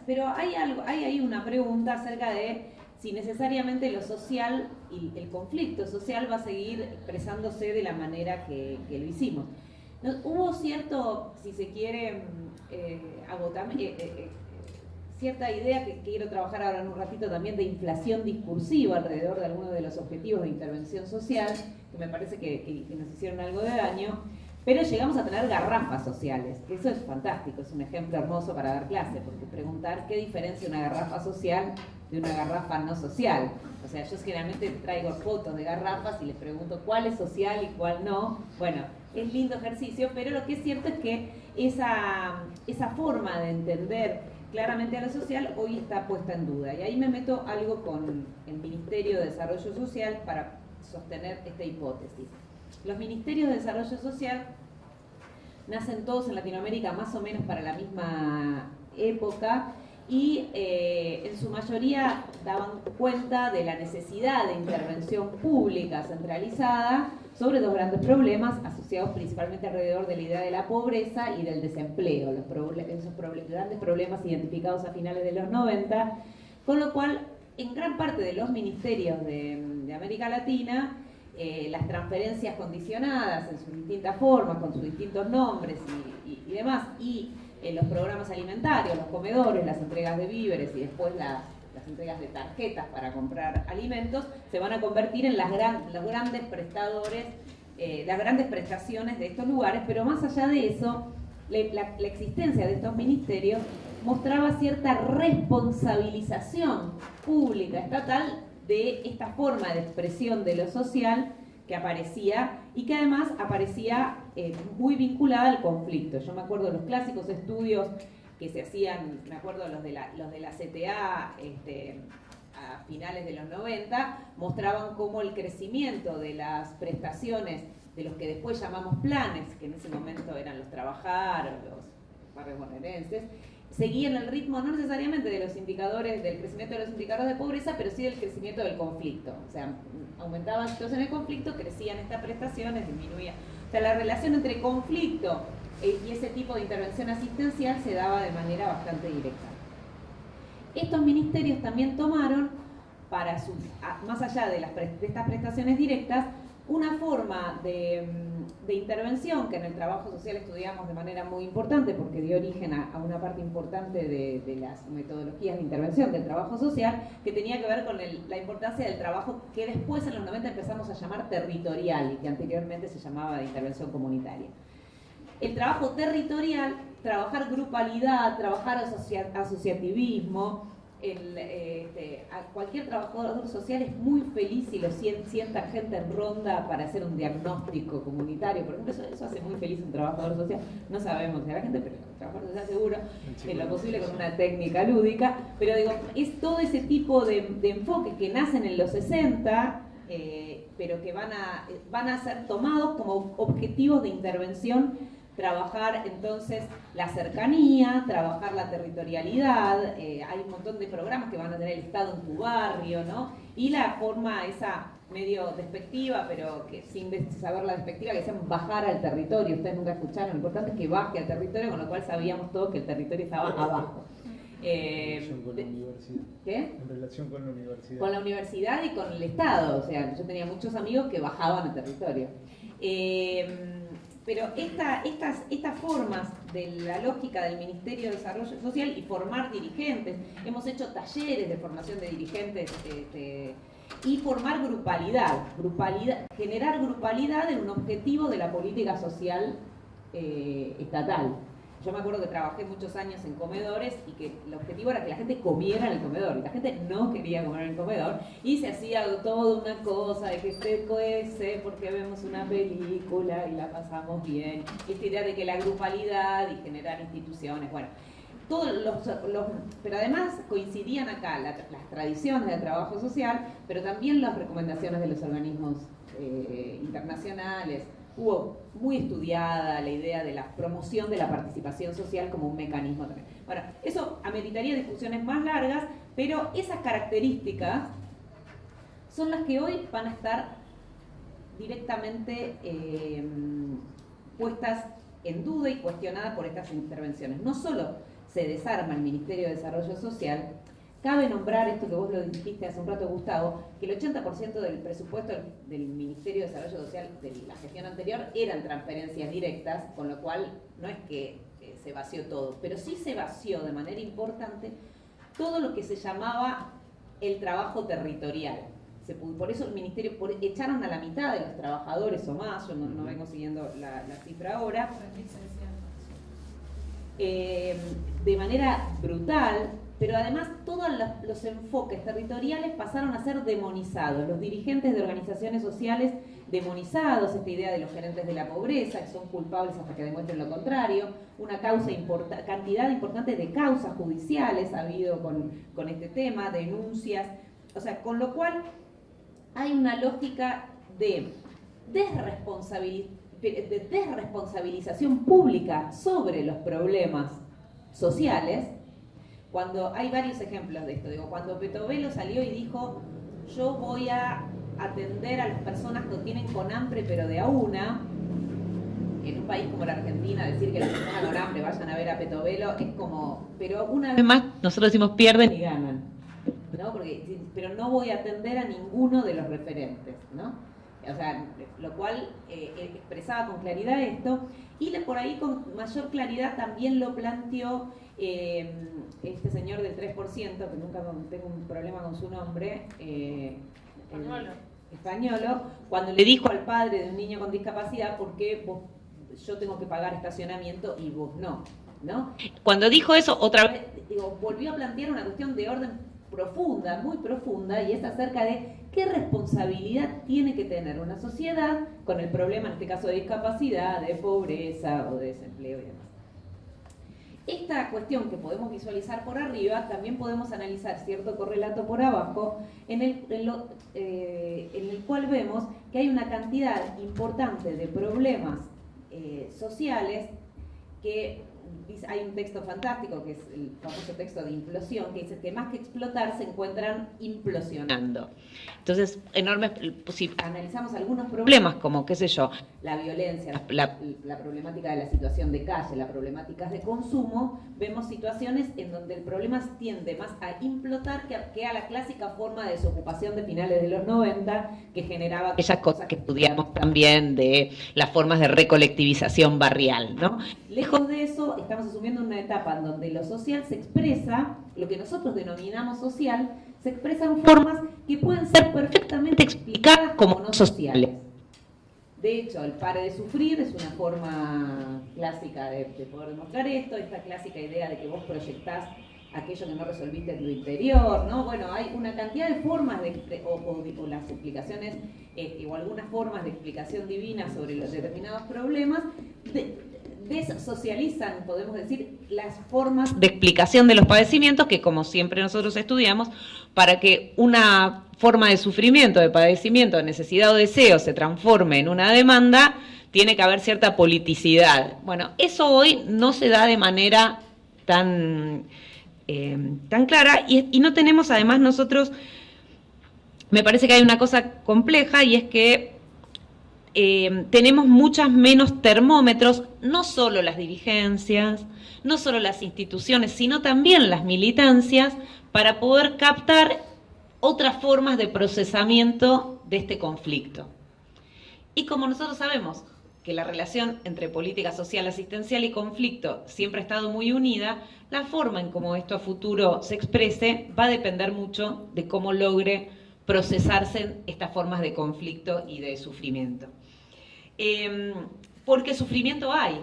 Speaker 4: pero hay ahí una pregunta acerca de si necesariamente lo social y el conflicto social va a seguir expresándose de la manera que lo hicimos. Hubo cierto, si se quiere, cierta idea que quiero trabajar ahora en un ratito también de inflación discursiva alrededor de algunos de los objetivos de intervención social, que me parece que nos hicieron algo de daño, pero llegamos a tener garrafas sociales, que eso es fantástico, es un ejemplo hermoso para dar clase, porque preguntar qué diferencia una garrafa social de una garrafa no social. O sea, yo generalmente traigo fotos de garrafas y les pregunto cuál es social y cuál no. Bueno, es lindo ejercicio, pero lo que es cierto es que esa forma de entender claramente a lo social hoy está puesta en duda. Y ahí me meto algo con el Ministerio de Desarrollo Social para sostener esta hipótesis. Los ministerios de desarrollo social nacen todos en Latinoamérica más o menos para la misma época y en su mayoría daban cuenta de la necesidad de intervención pública centralizada sobre dos grandes problemas asociados principalmente alrededor de la idea de la pobreza y del desempleo, esos grandes problemas identificados a finales de los 90, con lo cual en gran parte de los ministerios de América Latina las transferencias condicionadas en sus distintas formas, con sus distintos nombres y demás, y los programas alimentarios, los comedores, las entregas de víveres y después las entregas de tarjetas para comprar alimentos, se van a convertir en los grandes prestadores, las grandes prestaciones de estos lugares, pero más allá de eso, la existencia de estos ministerios mostraba cierta responsabilización pública estatal de esta forma de expresión de lo social que aparecía y que además aparecía muy vinculada al conflicto. Yo me acuerdo de los clásicos estudios que se hacían, me acuerdo los de la CTA a finales de los 90, mostraban cómo el crecimiento de las prestaciones de los que después llamamos planes, que en ese momento eran los Trabajar, los barrios bonaerenses, seguían el ritmo no necesariamente de los indicadores, del crecimiento de los indicadores de pobreza, pero sí del crecimiento del conflicto. O sea, aumentaban la situación de conflicto, crecían estas prestaciones, disminuía. O sea, la relación entre conflicto y ese tipo de intervención asistencial se daba de manera bastante directa. Estos ministerios también tomaron, más allá de estas prestaciones directas, una forma de intervención que en el trabajo social estudiamos de manera muy importante porque dio origen a una parte importante de las metodologías de intervención del trabajo social, que tenía que ver con la importancia del trabajo que después en los 90 empezamos a llamar territorial y que anteriormente se llamaba de intervención comunitaria. El trabajo territorial, trabajar grupalidad, trabajar asociativismo, cualquier trabajador social es muy feliz si lo sienta gente en ronda para hacer un diagnóstico comunitario. Por ejemplo, eso hace muy feliz un trabajador social. No sabemos de la gente, pero el trabajador social seguro, en lo posible con una técnica lúdica. Pero digo, es todo ese tipo de enfoques que nacen en los 60, pero que van a ser tomados como objetivos de intervención. Trabajar entonces la cercanía, trabajar la territorialidad, hay un montón de programas que van a tener el Estado en tu barrio, ¿no? Y la forma esa medio despectiva, pero que sin saber la despectiva, que decían bajar al territorio. Ustedes nunca escucharon, lo importante es que baje al territorio, con lo cual sabíamos todos que el territorio estaba abajo.
Speaker 1: En relación con la universidad.
Speaker 4: ¿Qué?
Speaker 1: En relación con la universidad.
Speaker 4: Con la universidad y con el Estado. O sea, yo tenía muchos amigos que bajaban al territorio. Pero estas formas de la lógica del Ministerio de Desarrollo Social y formar dirigentes, hemos hecho talleres de formación de dirigentes y formar grupalidad, generar grupalidad en un objetivo de la política social estatal. Yo me acuerdo que trabajé muchos años en comedores y que el objetivo era que la gente comiera en el comedor. Y la gente no quería comer en el comedor y se hacía toda una cosa de que se cuece porque vemos una película y la pasamos bien. Esta idea de que la grupalidad y generar instituciones, bueno, pero además coincidían acá las tradiciones del trabajo social, pero también las recomendaciones de los organismos internacionales. Hubo muy estudiada la idea de la promoción de la participación social como un mecanismo también. Bueno, eso ameritaría discusiones más largas, pero esas características son las que hoy van a estar directamente puestas en duda y cuestionadas por estas intervenciones. No solo se desarma el Ministerio de Desarrollo Social, cabe nombrar esto que vos lo dijiste hace un rato, Gustavo, que el 80% del presupuesto del Ministerio de Desarrollo Social de la gestión anterior eran transferencias directas, con lo cual no es que se vació todo, pero sí se vació de manera importante todo lo que se llamaba el trabajo territorial. Por eso el Ministerio, echaron a la mitad de los trabajadores o más, yo no vengo siguiendo la cifra ahora, de manera brutal. Pero además todos los enfoques territoriales pasaron a ser demonizados. Los dirigentes de organizaciones sociales demonizados, esta idea de los gerentes de la pobreza, que son culpables hasta que demuestren lo contrario, una cantidad importante de causas judiciales ha habido con este tema, denuncias, o sea, con lo cual hay una lógica de desresponsabilización pública sobre los problemas sociales. Cuando hay varios ejemplos de esto, cuando Petovelo salió y dijo yo voy a atender a las personas que tienen con hambre pero de a una, en un país como la Argentina decir que las personas con hambre vayan a ver a Petovelo es como, pero una vez más nosotros decimos pierden y ganan, ¿no? Pero no voy a atender a ninguno de los referentes, ¿no? O sea, lo cual expresaba con claridad esto, y por ahí con mayor claridad también lo planteó este señor del 3%, que nunca tengo un problema con su nombre, Españolo, cuando le dijo al padre de un niño con discapacidad, ¿por qué yo tengo que pagar estacionamiento y vos no? Cuando dijo eso, otra vez volvió a plantear una cuestión de orden profunda, muy profunda, y es acerca de qué responsabilidad tiene que tener una sociedad con el problema, en este caso de discapacidad, de pobreza o de desempleo y demás. Esta cuestión que podemos visualizar por arriba, también podemos analizar cierto correlato por abajo, en el cual vemos que hay una cantidad importante de problemas sociales que hay un texto fantástico, que es el famoso texto de implosión, que dice que más que explotar se encuentran implosionando. Entonces, si analizamos algunos problemas como, qué sé yo, la violencia, la problemática de la situación de calle, las problemáticas de consumo, vemos situaciones en donde el problema tiende más a implotar que a la clásica forma de desocupación de finales de los 90, que generaba aquellas cosas que estudiamos también de las formas de recolectivización barrial, ¿no? Lejos de eso, estamos asumiendo una etapa en donde lo social se expresa, lo que nosotros denominamos social, se expresan formas que pueden ser perfectamente explicadas como no sociales. De hecho, el pare de sufrir es una forma clásica de poder demostrar esto, esta clásica idea de que vos proyectás aquello que no resolviste en tu interior, ¿no? Bueno, hay una cantidad de formas o las explicaciones, o algunas formas de explicación divina sobre los determinados problemas, desocializan, podemos decir, las formas de explicación de los padecimientos que, como siempre nosotros estudiamos, para que una forma de sufrimiento, de padecimiento, de necesidad o deseo se transforme en una demanda, tiene que haber cierta politicidad. Bueno, eso hoy no se da de manera tan clara y no tenemos, además, nosotros, me parece que hay una cosa compleja y es que tenemos muchas menos termómetros, no solo las dirigencias, no solo las instituciones, sino también las militancias, para poder captar otras formas de procesamiento de este conflicto. Y como nosotros sabemos que la relación entre política social, asistencial y conflicto siempre ha estado muy unida, la forma en cómo esto a futuro se exprese va a depender mucho de cómo logre procesarse estas formas de conflicto y de sufrimiento. Porque sufrimiento hay.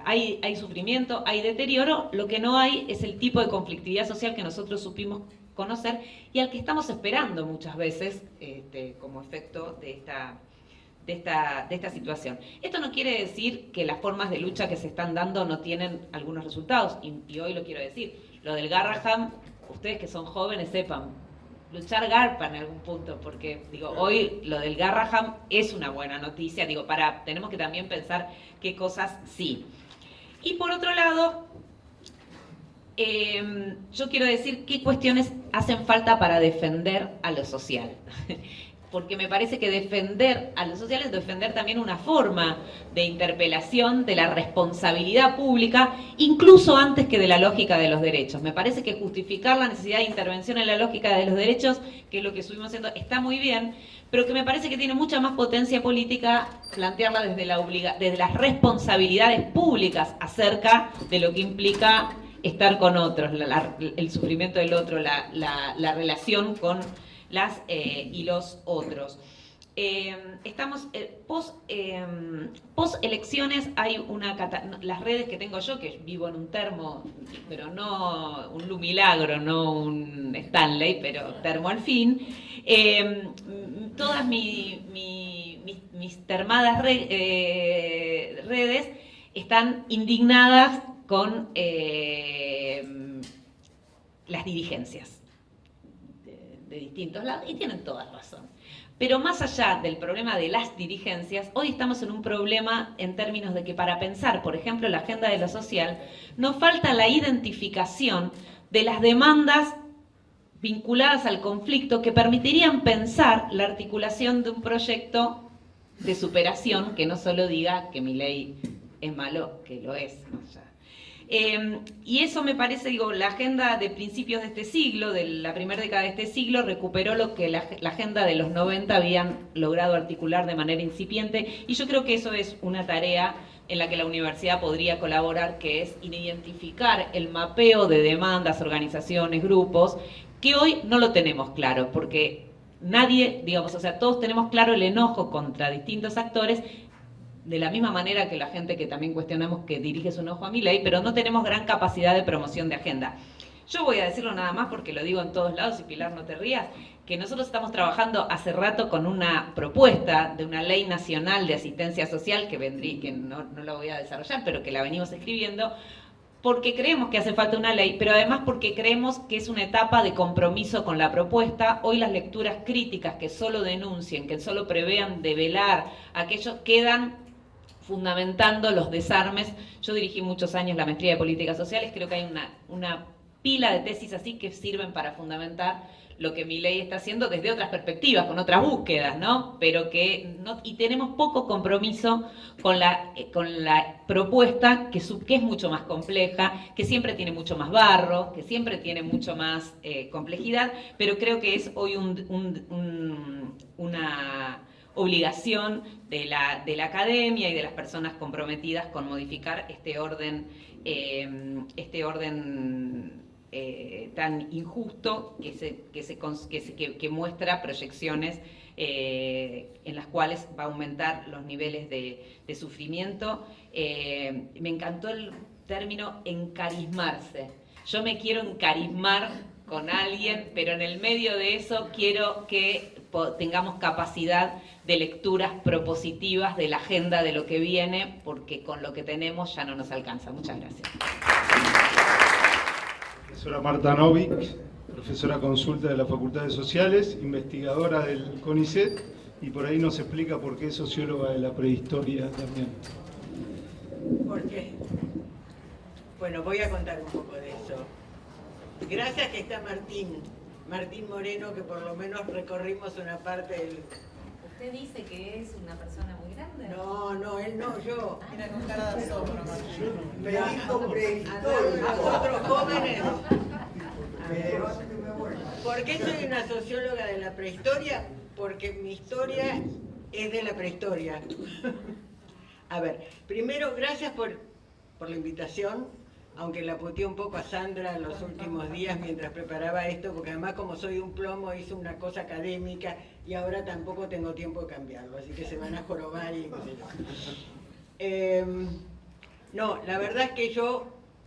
Speaker 4: Hay sufrimiento, hay deterioro, lo que no hay es el tipo de conflictividad social que nosotros supimos conocer y al que estamos esperando muchas veces como efecto de esta situación. Esto no quiere decir que las formas de lucha que se están dando no tienen algunos resultados, y hoy lo quiero decir. Lo del Garrahan, ustedes que son jóvenes sepan, luchar garpa en algún punto, porque digo, hoy lo del Garrahan es una buena noticia, digo, tenemos que también pensar qué cosas sí. Y por otro lado, yo quiero decir qué cuestiones hacen falta para defender a lo social. Porque me parece que defender a lo social es defender también una forma de interpelación de la responsabilidad pública, incluso antes que de la lógica de los derechos. Me parece que justificar la necesidad de intervención en la lógica de los derechos, que es lo que estuvimos haciendo, está muy bien, pero que me parece que tiene mucha más potencia política plantearla desde las responsabilidades públicas acerca de lo que implica estar con otros, el sufrimiento del otro, la relación con las y los otros. Estamos post elecciones, hay las redes que tengo yo, que vivo en un termo, pero no un Lumilagro, no un Stanley, pero termo al fin. Todas mis termadas redes están indignadas con las dirigencias de distintos lados, y tienen toda razón. Pero más allá del problema de las dirigencias, hoy estamos en un problema en términos de que para pensar, por ejemplo, la agenda de lo social, nos falta la identificación de las demandas vinculadas al conflicto que permitirían pensar la articulación de un proyecto de superación que no solo diga que Milei es malo, que lo es. Y eso me parece, digo, la agenda de principios de este siglo, de la primera década de este siglo, recuperó lo que la agenda de los 90 habían logrado articular de manera incipiente, y yo creo que eso es una tarea en la que la universidad podría colaborar, que es identificar el mapeo de demandas, organizaciones, grupos, que hoy no lo tenemos claro, porque nadie, digamos, o sea, todos tenemos claro el enojo contra distintos actores, de la misma manera que la gente que también cuestionamos que dirige su enojo a Milei, pero no tenemos gran capacidad de promoción de agenda. Yo voy a decirlo nada más porque lo digo en todos lados, y Pilar, no te rías, que nosotros estamos trabajando hace rato con una propuesta de una ley nacional de asistencia social que no la voy a desarrollar, pero que la venimos escribiendo, porque creemos que hace falta una ley, pero además porque creemos que es una etapa de compromiso con la propuesta. Hoy las lecturas críticas que solo denuncien, que solo prevean develar aquello, quedan fundamentando los desarmes. Yo dirigí muchos años la maestría de políticas sociales, creo que hay una pila de tesis así que sirven para fundamentar lo que Milei está haciendo desde otras perspectivas, con otras búsquedas, ¿no? Pero que no, y tenemos poco compromiso con la propuesta, que es mucho más compleja, que siempre tiene mucho más barro, que siempre tiene mucho más complejidad, pero creo que es hoy una obligación de la academia y de las personas comprometidas con modificar este orden tan injusto que muestra proyecciones en las cuales va a aumentar los niveles de sufrimiento. Me encantó el término encarismarse. Yo me quiero encarismar con alguien, pero en el medio de eso quiero que tengamos capacidad de lecturas propositivas de la agenda de lo que viene, porque con lo que tenemos ya no nos alcanza. Muchas gracias.
Speaker 1: Profesora Marta Novik, profesora consulta de la Facultad de Sociales, investigadora del CONICET, y por ahí nos explica por qué es socióloga de la prehistoria también.
Speaker 5: ¿Por qué? Bueno, voy a contar un poco de eso. Gracias que está Martín Moreno, que por lo menos recorrimos una parte
Speaker 4: Usted dice que es una persona muy grande.
Speaker 5: No, él no, yo.
Speaker 6: Era con cara de asombro, ¿no?
Speaker 5: Me dijo prehistórico. Nosotros jóvenes. ¿Por qué soy una socióloga de la prehistoria? Porque mi historia es de la prehistoria. A ver, primero, gracias por la invitación, aunque la puteé un poco a Sandra los últimos días mientras preparaba esto, porque además como soy un plomo hice una cosa académica y ahora tampoco tengo tiempo de cambiarlo, así que se van a jorobar y qué sé yo. No, la verdad es que yo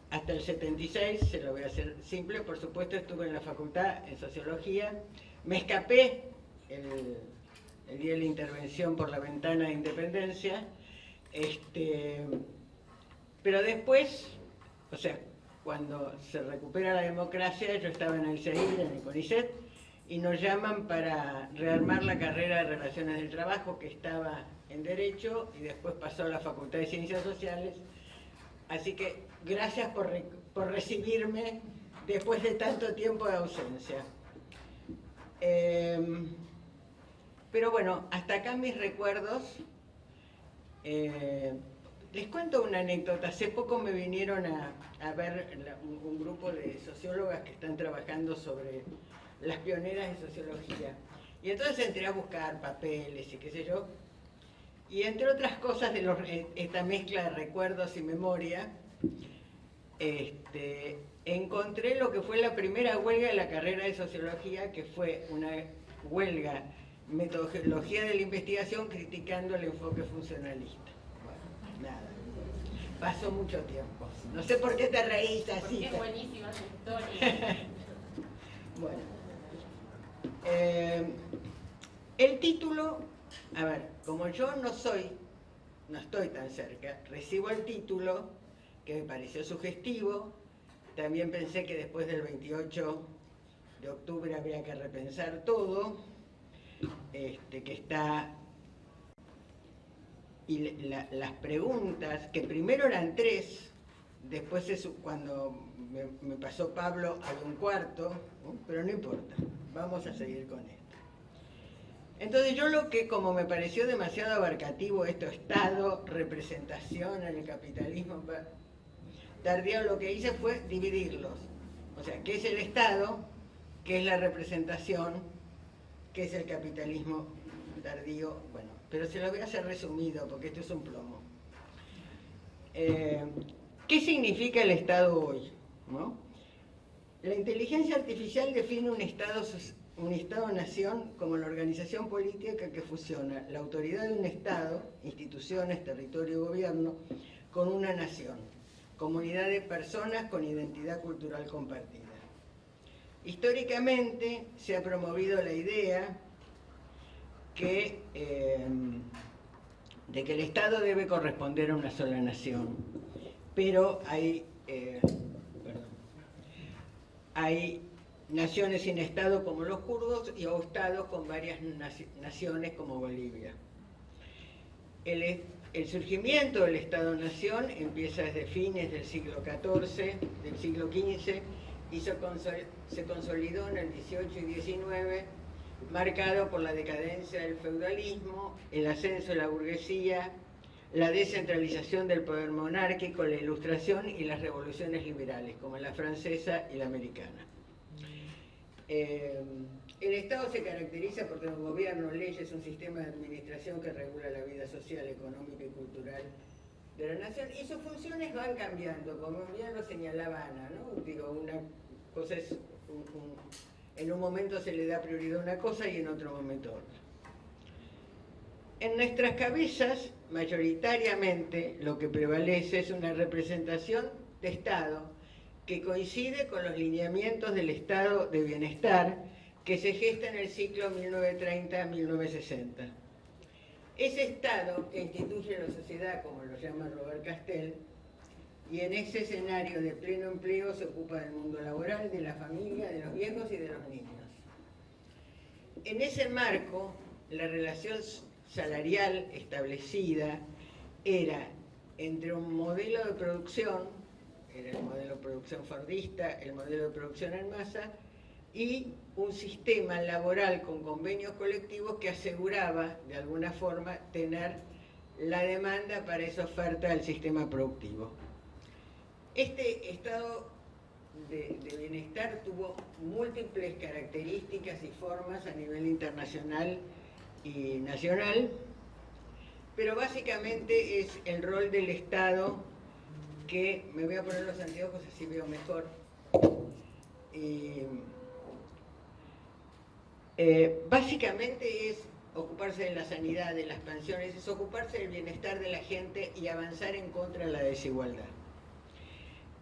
Speaker 5: hasta el 76, se lo voy a hacer simple, por supuesto estuve en la facultad en sociología, me escapé el día de la intervención por la ventana de Independencia, pero después, o sea, cuando se recupera la democracia, yo estaba en el CEIR, en el CONICET, y nos llaman para rearmar la carrera de Relaciones del Trabajo, que estaba en Derecho, y después pasó a la Facultad de Ciencias Sociales. Así que gracias por recibirme después de tanto tiempo de ausencia. Pero bueno, hasta acá mis recuerdos. Les cuento una anécdota. Hace poco me vinieron a ver un grupo de sociólogas que están trabajando sobre las pioneras de sociología. Y entonces entré a buscar papeles y qué sé yo. Y entre otras cosas de esta mezcla de recuerdos y memoria, encontré lo que fue la primera huelga de la carrera de sociología, que fue una huelga metodología de la investigación criticando el enfoque funcionalista. Bueno, nada. Pasó mucho tiempo. No sé por qué te reís así.
Speaker 4: Porque es buenísima su historia.
Speaker 5: Bueno. El título, a ver, como yo no estoy tan cerca, recibo el título que me pareció sugestivo. También pensé que después del 28 de octubre habría que repensar todo, que está... Y las preguntas, que primero eran 3, después cuando me pasó Pablo hay un cuarto, ¿no? Pero no importa, vamos a seguir con esto. Entonces yo como me pareció demasiado abarcativo esto, Estado, representación en el capitalismo tardío, lo que hice fue dividirlos. O sea, ¿qué es el Estado? ¿Qué es la representación? ¿Qué es el capitalismo tardío? Bueno, pero se lo voy a hacer resumido porque esto es un plomo. ¿Qué significa el Estado hoy? ¿No? La inteligencia artificial define un Estado-nación como la organización política que fusiona la autoridad de un Estado, instituciones, territorio y gobierno, con una nación, comunidad de personas con identidad cultural compartida. Históricamente se ha promovido la idea de que el Estado debe corresponder a una sola nación, pero hay naciones sin Estado como los kurdos y Estados con varias naciones como Bolivia. El surgimiento del Estado-Nación empieza desde fines del siglo XIV, del siglo XV, y se consolidó en el XVIII y XIX, marcado por la decadencia del feudalismo, el ascenso de la burguesía, la descentralización del poder monárquico, la ilustración y las revoluciones liberales, como la francesa y la americana. El Estado se caracteriza por tener un gobierno, leyes, un sistema de administración que regula la vida social, económica y cultural de la nación, y sus funciones van cambiando, como bien lo señalaba Ana, ¿no? Digo, una cosa es, en un momento se le da prioridad a una cosa y en otro momento a otra. En nuestras cabezas, mayoritariamente, lo que prevalece es una representación de Estado que coincide con los lineamientos del Estado de Bienestar que se gesta en el ciclo 1930-1960. Ese Estado que instituye la sociedad, como lo llama Robert Castell, y en ese escenario de pleno empleo se ocupa del mundo laboral, de la familia, de los viejos y de los niños. En ese marco, la relación salarial establecida era entre un modelo de producción, era el modelo de producción fordista, el modelo de producción en masa, y un sistema laboral con convenios colectivos que aseguraba, de alguna forma, tener la demanda para esa oferta del sistema productivo. Este estado de bienestar tuvo múltiples características y formas a nivel internacional y nacional, pero básicamente es el rol del Estado que, me voy a poner los anteojos así veo mejor, básicamente es ocuparse de la sanidad, de las pensiones, es ocuparse del bienestar de la gente y avanzar en contra de la desigualdad.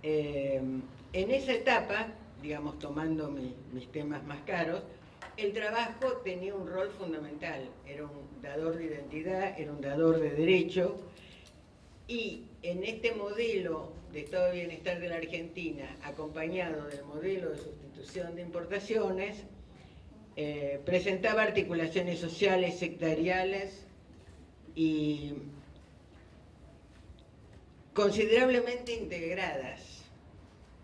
Speaker 5: En esa etapa, digamos, tomando mis temas más caros, el trabajo tenía un rol fundamental, era un dador de identidad, era un dador de derecho, y en este modelo de estado de bienestar de la Argentina, acompañado del modelo de sustitución de importaciones, presentaba articulaciones sociales, sectoriales y considerablemente integradas,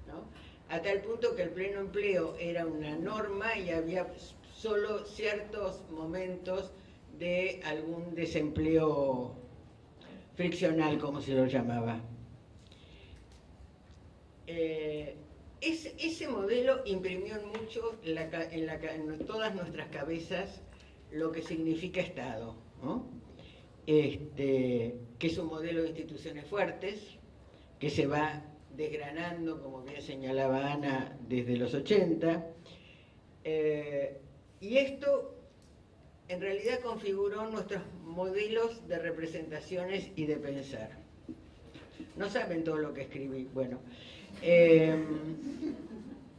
Speaker 5: ¿no? A tal punto que el pleno empleo era una norma y había solo ciertos momentos de algún desempleo friccional, como se lo llamaba. Ese modelo imprimió mucho en todas nuestras cabezas lo que significa Estado, ¿no? Que es un modelo de instituciones fuertes, que se va desgranando, como bien señalaba Ana, desde los 80, y esto en realidad configuró nuestros modelos de representaciones y de pensar. No saben todo lo que escribí, bueno.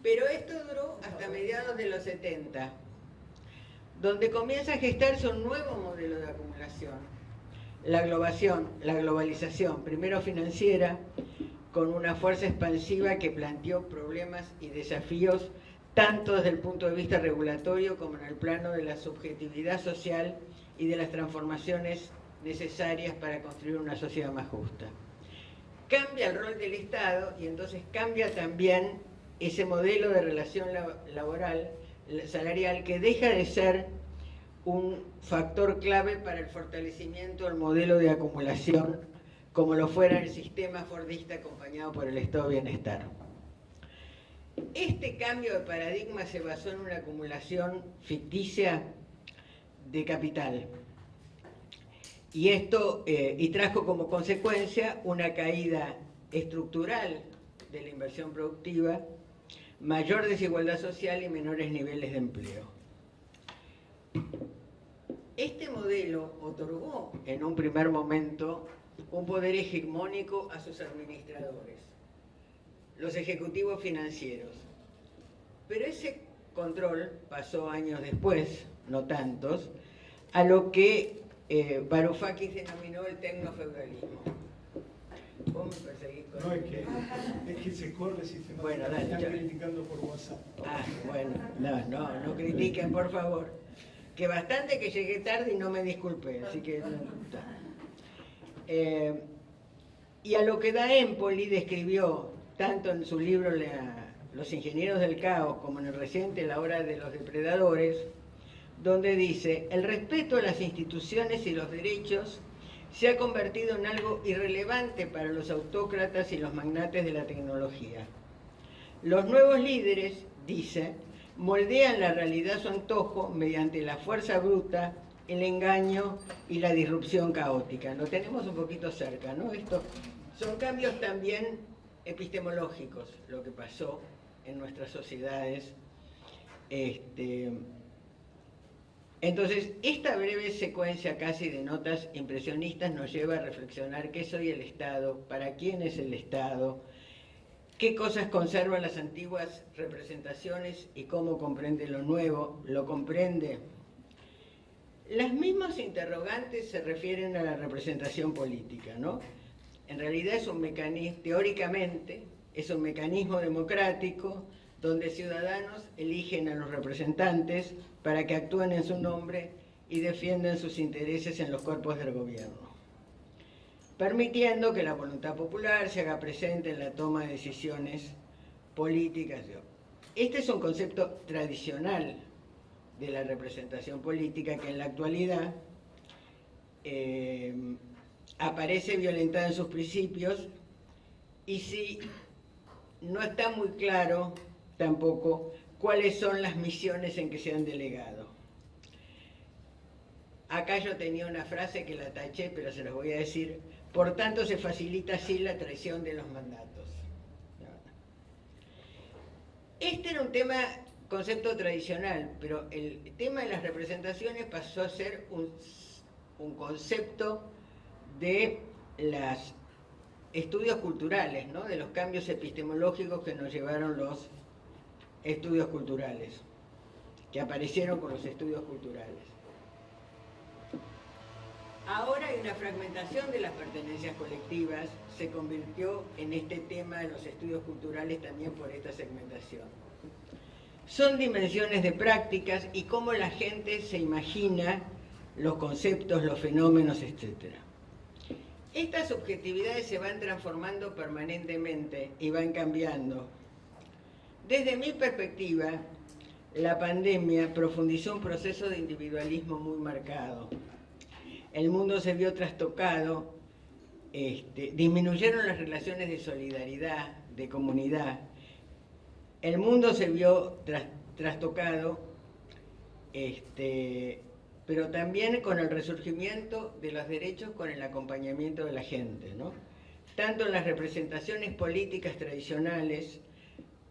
Speaker 5: Pero esto duró hasta mediados de los 70, donde comienza a gestarse un nuevo modelo de acumulación. La globalización, primero financiera, con una fuerza expansiva que planteó problemas y desafíos tanto desde el punto de vista regulatorio como en el plano de la subjetividad social y de las transformaciones necesarias para construir una sociedad más justa. Cambia el rol del Estado y entonces cambia también ese modelo de relación laboral, salarial, que deja de ser un factor clave para el fortalecimiento del modelo de acumulación, como lo fuera el sistema fordista acompañado por el Estado de Bienestar. Este cambio de paradigma se basó en una acumulación ficticia de capital. Y esto trajo como consecuencia una caída estructural de la inversión productiva, mayor desigualdad social y menores niveles de empleo. Este modelo otorgó en un primer momento un poder hegemónico a sus administradores, los ejecutivos financieros. Pero ese control pasó años después, no tantos, a lo que Varoufakis denominó el tecnofeudalismo. ¿Vos me perseguís con
Speaker 1: No, es que se corre sistemáticamente.
Speaker 5: Bueno, dale,
Speaker 1: están
Speaker 5: ya.
Speaker 1: criticando por WhatsApp.
Speaker 5: Ah, bueno, no critiquen, por favor. Que bastante que llegué tarde y no me disculpé, así que... y a lo que da Empoli describió, tanto en su libro Los ingenieros del caos, como en el reciente La hora de los depredadores, donde dice: el respeto a las instituciones y los derechos se ha convertido en algo irrelevante para los autócratas y los magnates de la tecnología. Los nuevos líderes, dice, moldean la realidad a su antojo mediante la fuerza bruta, el engaño y la disrupción caótica. Lo tenemos un poquito cerca, ¿no? Estos son cambios también epistemológicos, lo que pasó en nuestras sociedades. Entonces, esta breve secuencia casi de notas impresionistas nos lleva a reflexionar qué soy el Estado, para quién es el Estado, qué cosas conservan las antiguas representaciones y cómo comprende lo nuevo, lo comprende. Las mismas interrogantes se refieren a la representación política, ¿no? En realidad es un mecanismo, teóricamente, es un mecanismo democrático donde ciudadanos eligen a los representantes para que actúen en su nombre y defiendan sus intereses en los cuerpos del gobierno, permitiendo que la voluntad popular se haga presente en la toma de decisiones políticas. Este es un concepto tradicional de la representación política que en la actualidad aparece violentada en sus principios, y si no está muy claro tampoco cuáles son las misiones en que se han delegado. Acá yo tenía una frase que la taché, pero se los voy a decir: por tanto se facilita así la traición de los mandatos. Este era un concepto tradicional, pero el tema de las representaciones pasó a ser un concepto de los estudios culturales, ¿no? De los cambios epistemológicos que nos llevaron los estudios culturales, que aparecieron con los estudios culturales. Ahora hay una fragmentación de las pertenencias colectivas, se convirtió en este tema de los estudios culturales también por esta segmentación. Son dimensiones de prácticas y cómo la gente se imagina los conceptos, los fenómenos, etc. Estas subjetividades se van transformando permanentemente y van cambiando. Desde mi perspectiva, la pandemia profundizó un proceso de individualismo muy marcado. El mundo se vio trastocado, disminuyeron las relaciones de solidaridad, de comunidad. El mundo se vio trastocado, pero también con el resurgimiento de los derechos, con el acompañamiento de la gente, ¿no? Tanto en las representaciones políticas tradicionales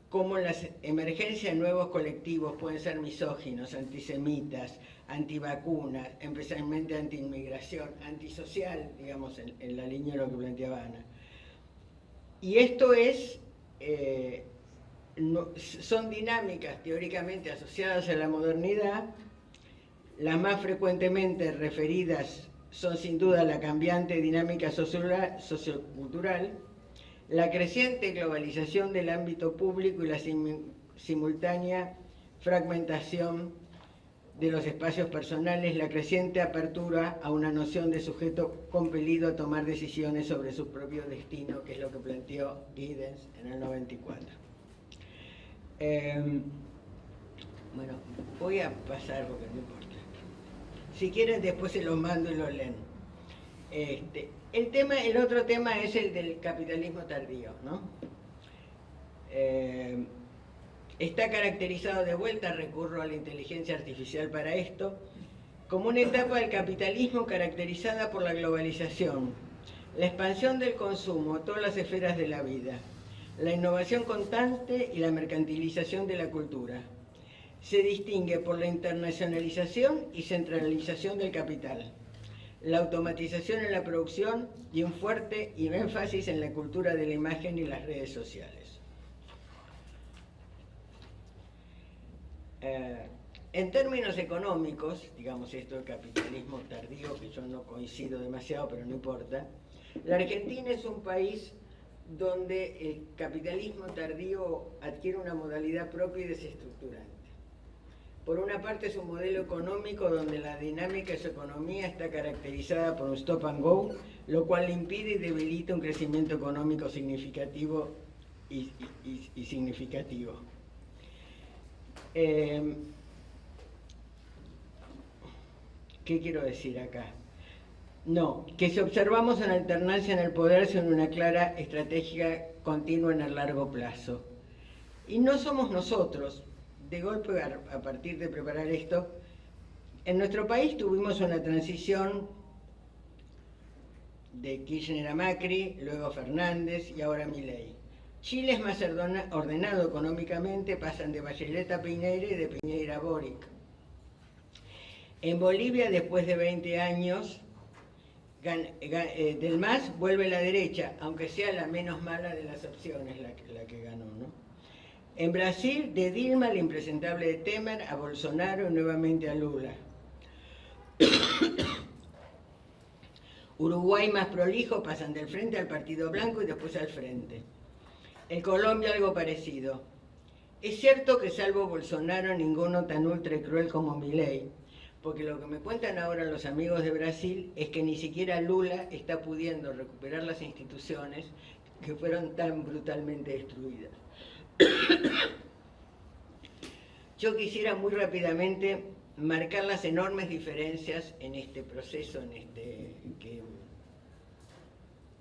Speaker 5: como en la emergencia de nuevos colectivos, pueden ser misóginos, antisemitas, antivacunas, especialmente antiinmigración, antisocial, digamos, en la línea de lo que planteaba Ana. Y esto son dinámicas teóricamente asociadas a la modernidad. Las más frecuentemente referidas son sin duda la cambiante dinámica sociocultural, la creciente globalización del ámbito público y la simultánea fragmentación de los espacios personales, la creciente apertura a una noción de sujeto compelido a tomar decisiones sobre su propio destino, que es lo que planteó Giddens en el 94. Bueno, voy a pasar porque no importa. Si quieren después se los mando y los leen. El otro tema es el del capitalismo tardío, ¿no? Está caracterizado, de vuelta recurro a la inteligencia artificial para esto, como una etapa del capitalismo caracterizada por la globalización, la expansión del consumo, todas las esferas de la vida, la innovación constante y la mercantilización de la cultura. Se distingue por la internacionalización y centralización del capital, la automatización en la producción y un fuerte énfasis en la cultura de la imagen y las redes sociales. En términos económicos, digamos esto del capitalismo tardío, que yo no coincido demasiado, pero no importa, la Argentina es un país donde el capitalismo tardío adquiere una modalidad propia y desestructurante. Por una parte es un modelo económico donde la dinámica de su economía está caracterizada por un stop and go, lo cual le impide y debilita un crecimiento económico significativo y significativo. ¿Qué quiero decir acá? No, que si observamos una alternancia en el poder sin una clara estrategia continua en el largo plazo. Y no somos nosotros. De golpe, a partir de preparar esto, en nuestro país tuvimos una transición de Kirchner a Macri, luego Fernández y ahora Milei. Chile es más ordenado económicamente, pasan de Bachelet a Piñera y de Piñera a Boric. En Bolivia, después de 20 años, del MAS vuelve la derecha, aunque sea la menos mala de las opciones la que ganó, ¿no? En Brasil, de Dilma, el impresentable de Temer, a Bolsonaro y nuevamente a Lula. Uruguay, más prolijo, pasan del frente al Partido Blanco y después al frente. En Colombia algo parecido. Es cierto que salvo Bolsonaro ninguno tan ultra y cruel como Milei, porque lo que me cuentan ahora los amigos de Brasil es que ni siquiera Lula está pudiendo recuperar las instituciones que fueron tan brutalmente destruidas. yo quisiera muy rápidamente marcar las enormes diferencias en este proceso, que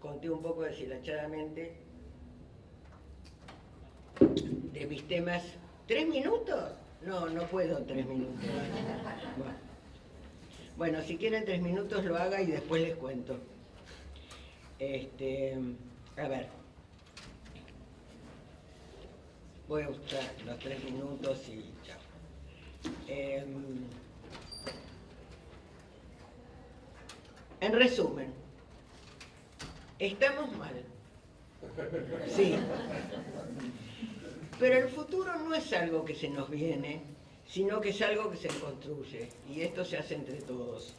Speaker 5: conté un poco deshilachadamente, de mis temas. ¿3 minutos? No, no puedo 3 minutos. Bueno, si quieren 3 minutos lo haga y después les cuento. A ver. Voy a buscar los 3 minutos y chao. En resumen, estamos mal. Sí. Pero el futuro no es algo que se nos viene, sino que es algo que se construye, y esto se hace entre todos.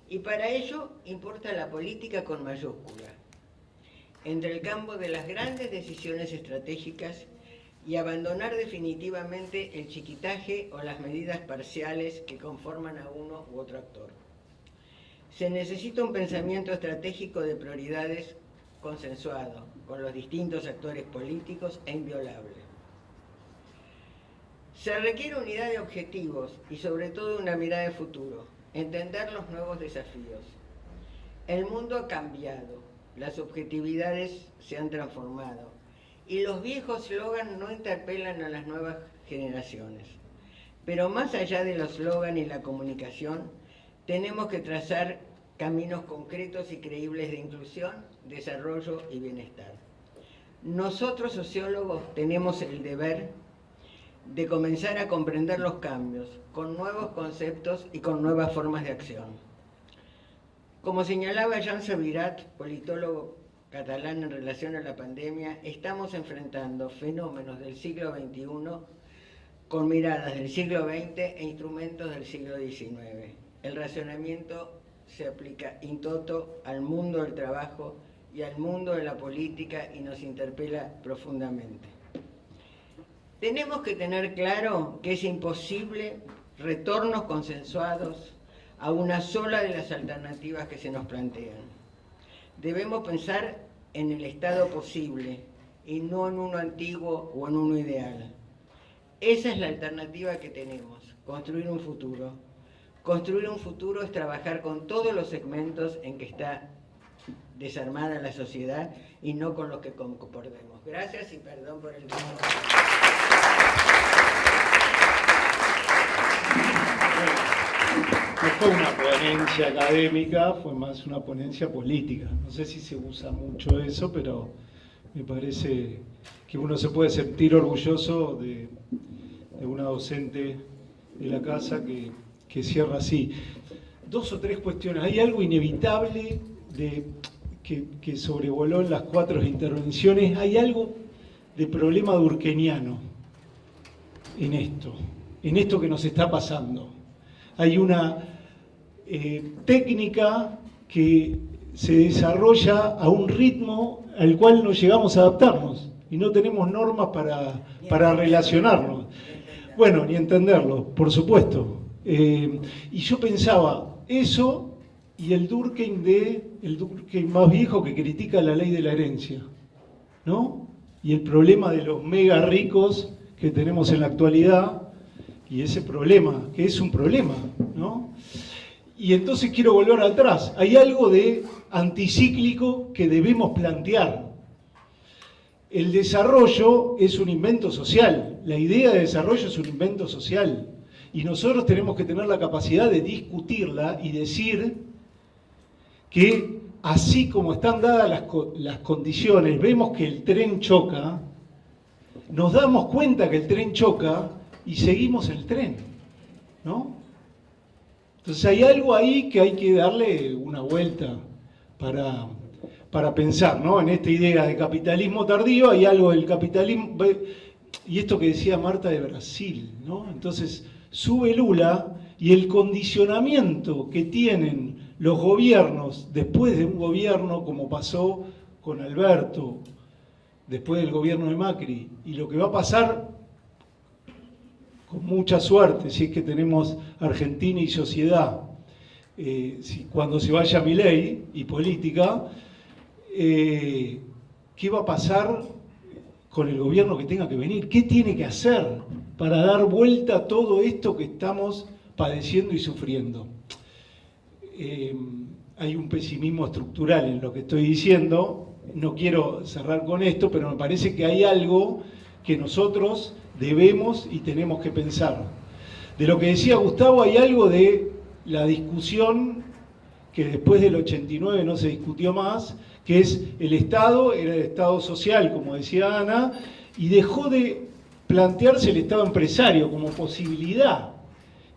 Speaker 5: Y para ello importa la política con mayúscula, entre el campo de las grandes decisiones estratégicas y abandonar definitivamente el chiquitaje o las medidas parciales que conforman a uno u otro actor. Se necesita un pensamiento estratégico de prioridades consensuado con los distintos actores políticos e inviolable. Se requiere unidad de objetivos y sobre todo una mirada de futuro, entender los nuevos desafíos. El mundo ha cambiado, las subjetividades se han transformado y los viejos slogans no interpelan a las nuevas generaciones. Pero más allá de los slogans y la comunicación, tenemos que trazar caminos concretos y creíbles de inclusión, desarrollo y bienestar. Nosotros, sociólogos, tenemos el deber de comenzar a comprender los cambios con nuevos conceptos y con nuevas formas de acción. Como señalaba Jean Savirat, politólogo catalán en relación a la pandemia, estamos enfrentando fenómenos del siglo XXI con miradas del siglo XX e instrumentos del siglo XIX. El razonamiento se aplica in toto al mundo del trabajo y al mundo de la política y nos interpela profundamente. Tenemos que tener claro que es imposible retornos consensuados a una sola de las alternativas que se nos plantean. Debemos pensar en el estado posible y no en uno antiguo o en uno ideal. Esa es la alternativa que tenemos, construir un futuro. Construir un futuro es trabajar con todos los segmentos en que está desarmada la sociedad y no con los que concordemos. Gracias y perdón por el tiempo.
Speaker 1: No fue una ponencia académica, fue más una ponencia política. No sé si se usa mucho eso, pero me parece que uno se puede sentir orgulloso de una docente de la casa que cierra así. 2 o 3 cuestiones. Hay algo inevitable que sobrevoló en las 4 intervenciones. Hay algo de problema durkheimiano en esto que nos está pasando. Hay una técnica que se desarrolla a un ritmo al cual no llegamos a adaptarnos y no tenemos normas para relacionarnos. Bueno, ni entenderlo, por supuesto. Y yo pensaba, eso y el Durkheim más viejo que critica la ley de la herencia, ¿no? Y el problema de los mega ricos que tenemos en la actualidad, y ese problema, que es un problema, ¿no? Y entonces quiero volver atrás. Hay algo de anticíclico que debemos plantear. El desarrollo es un invento social. La idea de desarrollo es un invento social. Y nosotros tenemos que tener la capacidad de discutirla y decir que así como están dadas las condiciones, vemos que el tren choca, nos damos cuenta que el tren choca y seguimos el tren, ¿no? Entonces hay algo ahí que hay que darle una vuelta para pensar, ¿no? En esta idea de capitalismo tardío hay algo del capitalismo, y esto que decía Marta de Brasil, ¿no? Entonces sube Lula y el condicionamiento que tienen los gobiernos después de un gobierno, como pasó con Alberto, después del gobierno de Macri, y lo que va a pasar con mucha suerte, si es que tenemos Argentina y sociedad, cuando se vaya Milei y política, ¿qué va a pasar con el gobierno que tenga que venir? ¿Qué tiene que hacer? para dar vuelta a todo esto que estamos padeciendo y sufriendo. Hay un pesimismo estructural en lo que estoy diciendo, no quiero cerrar con esto, pero me parece que hay algo que nosotros debemos y tenemos que pensar. De lo que decía Gustavo, hay algo de la discusión que después del 89 no se discutió más, que es el Estado, era el Estado social, como decía Ana, y dejó de plantearse el Estado empresario como posibilidad.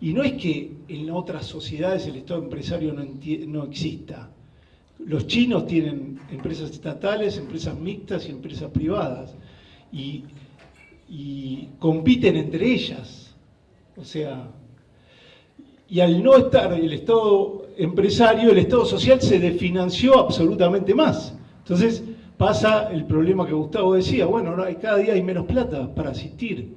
Speaker 1: Y no es que en otras sociedades el Estado empresario no exista. Los chinos tienen empresas estatales, empresas mixtas y empresas privadas. Y compiten entre ellas. O sea, y al no estar el Estado empresario, el Estado social se desfinanció absolutamente más. Entonces pasa el problema que Gustavo decía, bueno, cada día hay menos plata para asistir.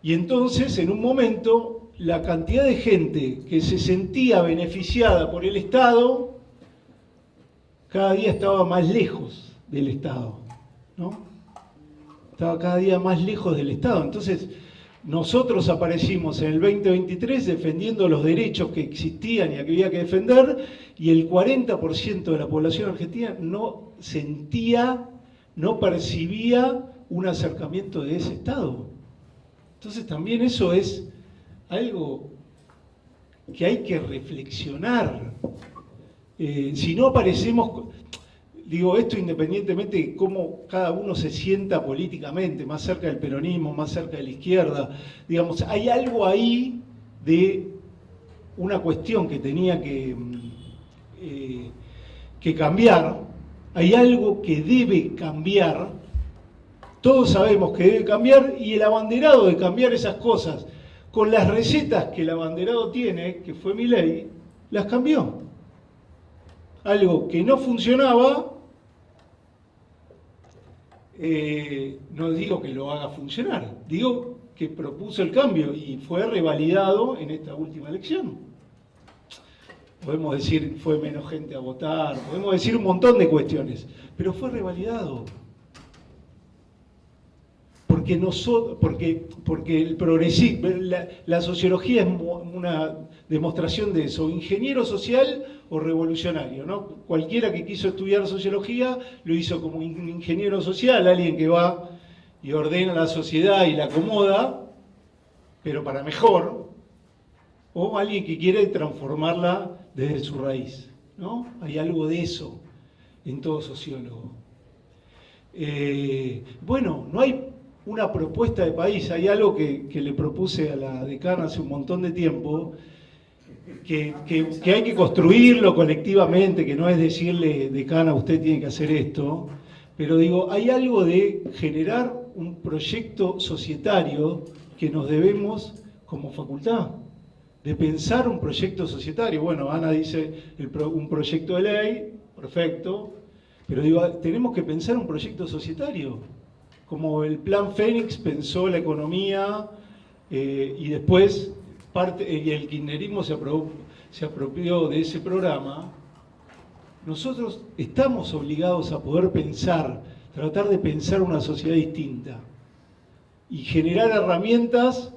Speaker 1: Y entonces, en un momento, la cantidad de gente que se sentía beneficiada por el Estado, cada día estaba más lejos del Estado, ¿no? Estaba cada día más lejos del Estado. Entonces, nosotros aparecimos en el 2023 defendiendo los derechos que existían y que había que defender, y el 40% de la población argentina no sentía, no percibía un acercamiento de ese Estado. Entonces también eso es algo que hay que reflexionar. Si no aparecemos, digo esto independientemente de cómo cada uno se sienta políticamente, más cerca del peronismo, más cerca de la izquierda, digamos, hay algo ahí de una cuestión que tenía que cambiar, hay algo que debe cambiar. Todos sabemos que debe cambiar, y el abanderado de cambiar esas cosas, con las recetas que el abanderado tiene, que fue Milei, las cambió. Algo que no funcionaba, no digo que lo haga funcionar, digo que propuso el cambio y fue revalidado en esta última elección. Podemos decir fue menos gente a votar, podemos decir un montón de cuestiones, pero fue revalidado. Porque el progresismo, la sociología es una demostración de eso, ingeniero social o revolucionario, ¿no? Cualquiera que quiso estudiar sociología lo hizo como un ingeniero social, alguien que va y ordena la sociedad y la acomoda, pero para mejor, o alguien que quiere transformarla desde su raíz, ¿no? Hay algo de eso en todo sociólogo. Bueno, no hay una propuesta de país, hay algo que le propuse a la decana hace un montón de tiempo, que hay que construirlo colectivamente, que no es decirle, decana, usted tiene que hacer esto, pero digo, hay algo de generar un proyecto societario que nos debemos como facultad, de pensar un proyecto societario. Bueno, Ana dice un proyecto de ley, perfecto, pero digo, tenemos que pensar un proyecto societario. Como el Plan Fénix pensó la economía y después y el kirchnerismo se apropió de ese programa, nosotros estamos obligados a poder pensar, tratar de pensar una sociedad distinta y generar herramientas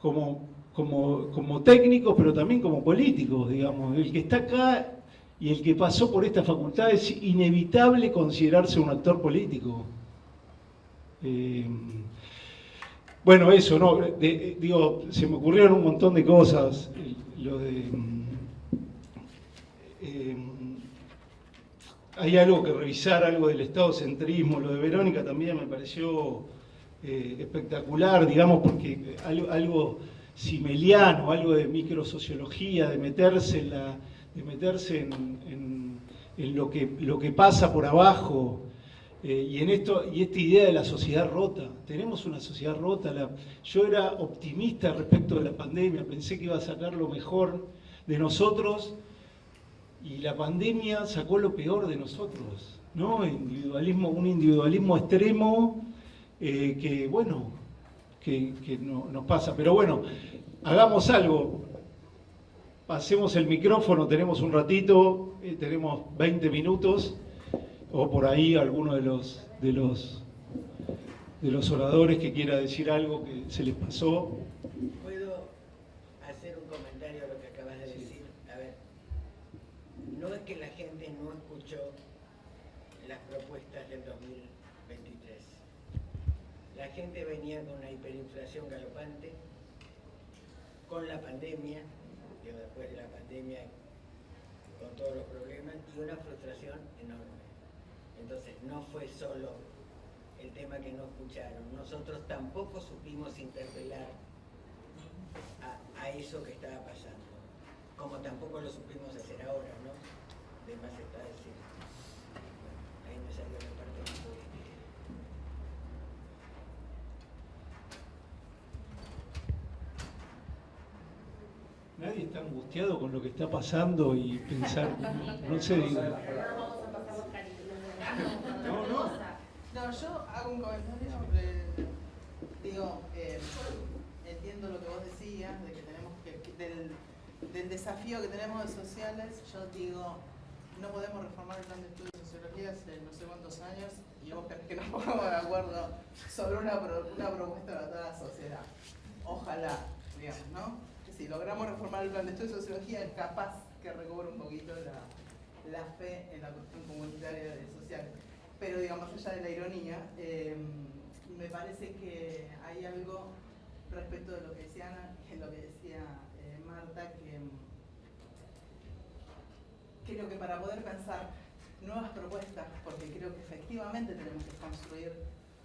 Speaker 1: como técnicos, pero también como políticos, digamos. El que está acá y el que pasó por esta facultad es inevitable considerarse un actor político. Bueno, eso, ¿no? Digo, se me ocurrieron un montón de cosas. Hay algo que revisar, algo del estadocentrismo. Lo de Verónica también me pareció espectacular, digamos, porque algo simeliano, algo de microsociología, de meterse en lo que pasa por abajo. Y esta idea de la sociedad rota, tenemos una sociedad rota. Yo era optimista respecto de la pandemia, pensé que iba a sacar lo mejor de nosotros, y la pandemia sacó lo peor de nosotros, ¿no? Un individualismo extremo que no, nos pasa. Pero bueno, hagamos algo, pasemos el micrófono, tenemos un ratito, tenemos 20 minutos. O por ahí alguno de los de los oradores que quiera decir algo que se les pasó.
Speaker 5: ¿Puedo hacer un comentario a lo que acabas de decir? A ver, no es que la gente no escuchó las propuestas del 2023. La gente venía con una hiperinflación galopante, con la pandemia, digo, después de la pandemia, con todos los problemas, y una frustración enorme. Entonces, no fue solo el tema que no escucharon. Nosotros tampoco supimos interpelar a eso que estaba pasando, como tampoco lo supimos hacer ahora, ¿no? De más está decir. Ahí me salió la parte más política.
Speaker 1: Nadie está angustiado con lo que está pasando y pensar, no sé, digo.
Speaker 6: No, yo hago un comentario, digo, entiendo lo que vos decías, de que tenemos del desafío que tenemos de sociales. Yo digo, no podemos reformar el plan de estudios de sociología hace no sé cuántos años, y vos querés que nos pongamos de acuerdo sobre una propuesta para toda la sociedad. Ojalá, digamos, ¿no? Que si logramos reformar el plan de estudios de sociología, es capaz que recobre un poquito la fe en la cuestión comunitaria de sociales. Pero digamos, allá de la ironía, me parece que hay algo respecto de lo que decía Ana, que lo que decía Marta, que creo que para poder pensar nuevas propuestas, porque creo que efectivamente tenemos que construir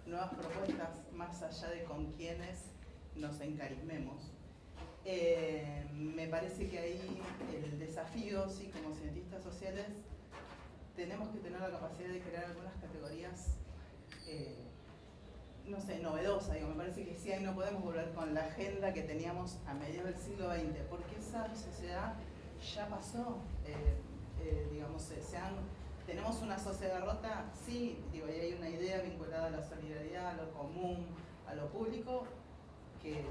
Speaker 6: nuevas propuestas más allá de con quienes nos encarismemos, me parece que ahí el desafío, sí, como cientistas sociales, tenemos que tener la capacidad de crear algunas categorías, no sé, novedosas. Digo, me parece que sí, ahí no podemos volver con la agenda que teníamos a mediados del siglo XX, porque esa sociedad ya pasó. Digamos, tenemos una sociedad rota, sí, digo, y hay una idea vinculada a la solidaridad, a lo común, a lo público, que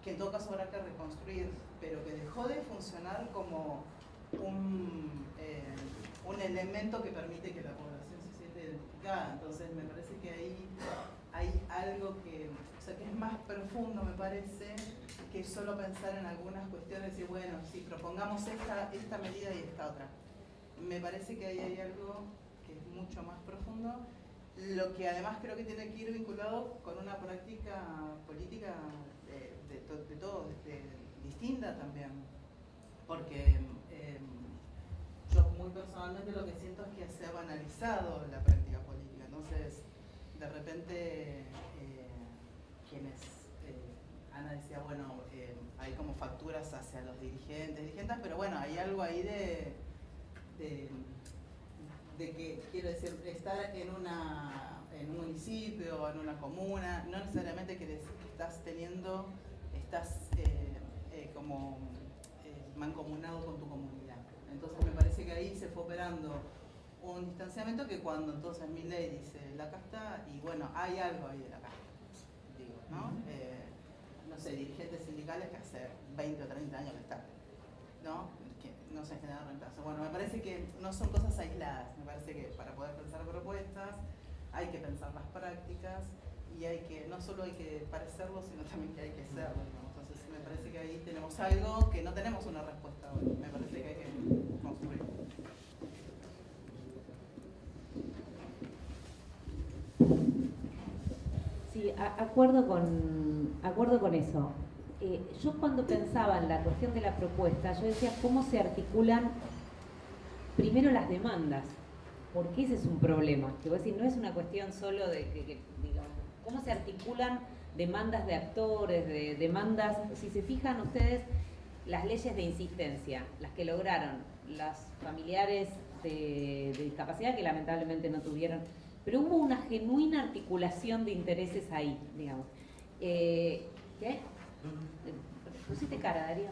Speaker 6: en todo caso habrá que reconstruir, pero que dejó de funcionar como un elemento que permite que la población se sienta identificada. Entonces me parece que ahí hay algo que, o sea, que es más profundo, me parece, que solo pensar en algunas cuestiones y bueno, si propongamos esta medida y esta otra. Me parece que ahí hay algo que es mucho más profundo, lo que además creo que tiene que ir vinculado con una práctica política de todo, distinta también, porque yo muy personalmente lo que siento es que se ha banalizado la práctica política. Entonces, de repente, Ana decía, bueno, hay como facturas hacia los dirigentes, pero bueno, hay algo ahí de que, quiero decir, estar en un municipio o en una comuna, no necesariamente quiere decir que estás como mancomunado con tu comunidad. Entonces me parece que ahí se fue operando un distanciamiento que cuando entonces Milei dice la casta, y bueno, hay algo ahí de la casta, digo, ¿no? No sé, dirigentes sindicales que hace 20 o 30 años que están, ¿no? Que no se genera reemplazo. Bueno, me parece que no son cosas aisladas, me parece que para poder pensar propuestas hay que pensar las prácticas y no solo hay que parecerlo, sino también que hay que serlo, ¿no? Entonces me parece que ahí tenemos algo que no tenemos una respuesta hoy, me parece que hay que construir.
Speaker 4: Sí, acuerdo con eso. Yo cuando pensaba en la cuestión de la propuesta, yo decía cómo se articulan primero las demandas, porque ese es un problema, que vos decís, no es una cuestión solo de que digamos, cómo se articulan demandas de actores, de demandas, si se fijan ustedes, las leyes de insistencia, las que lograron las familiares de discapacidad que lamentablemente no tuvieron, pero hubo una genuina articulación de intereses ahí, digamos. ¿Qué? Pusiste cara, Darío.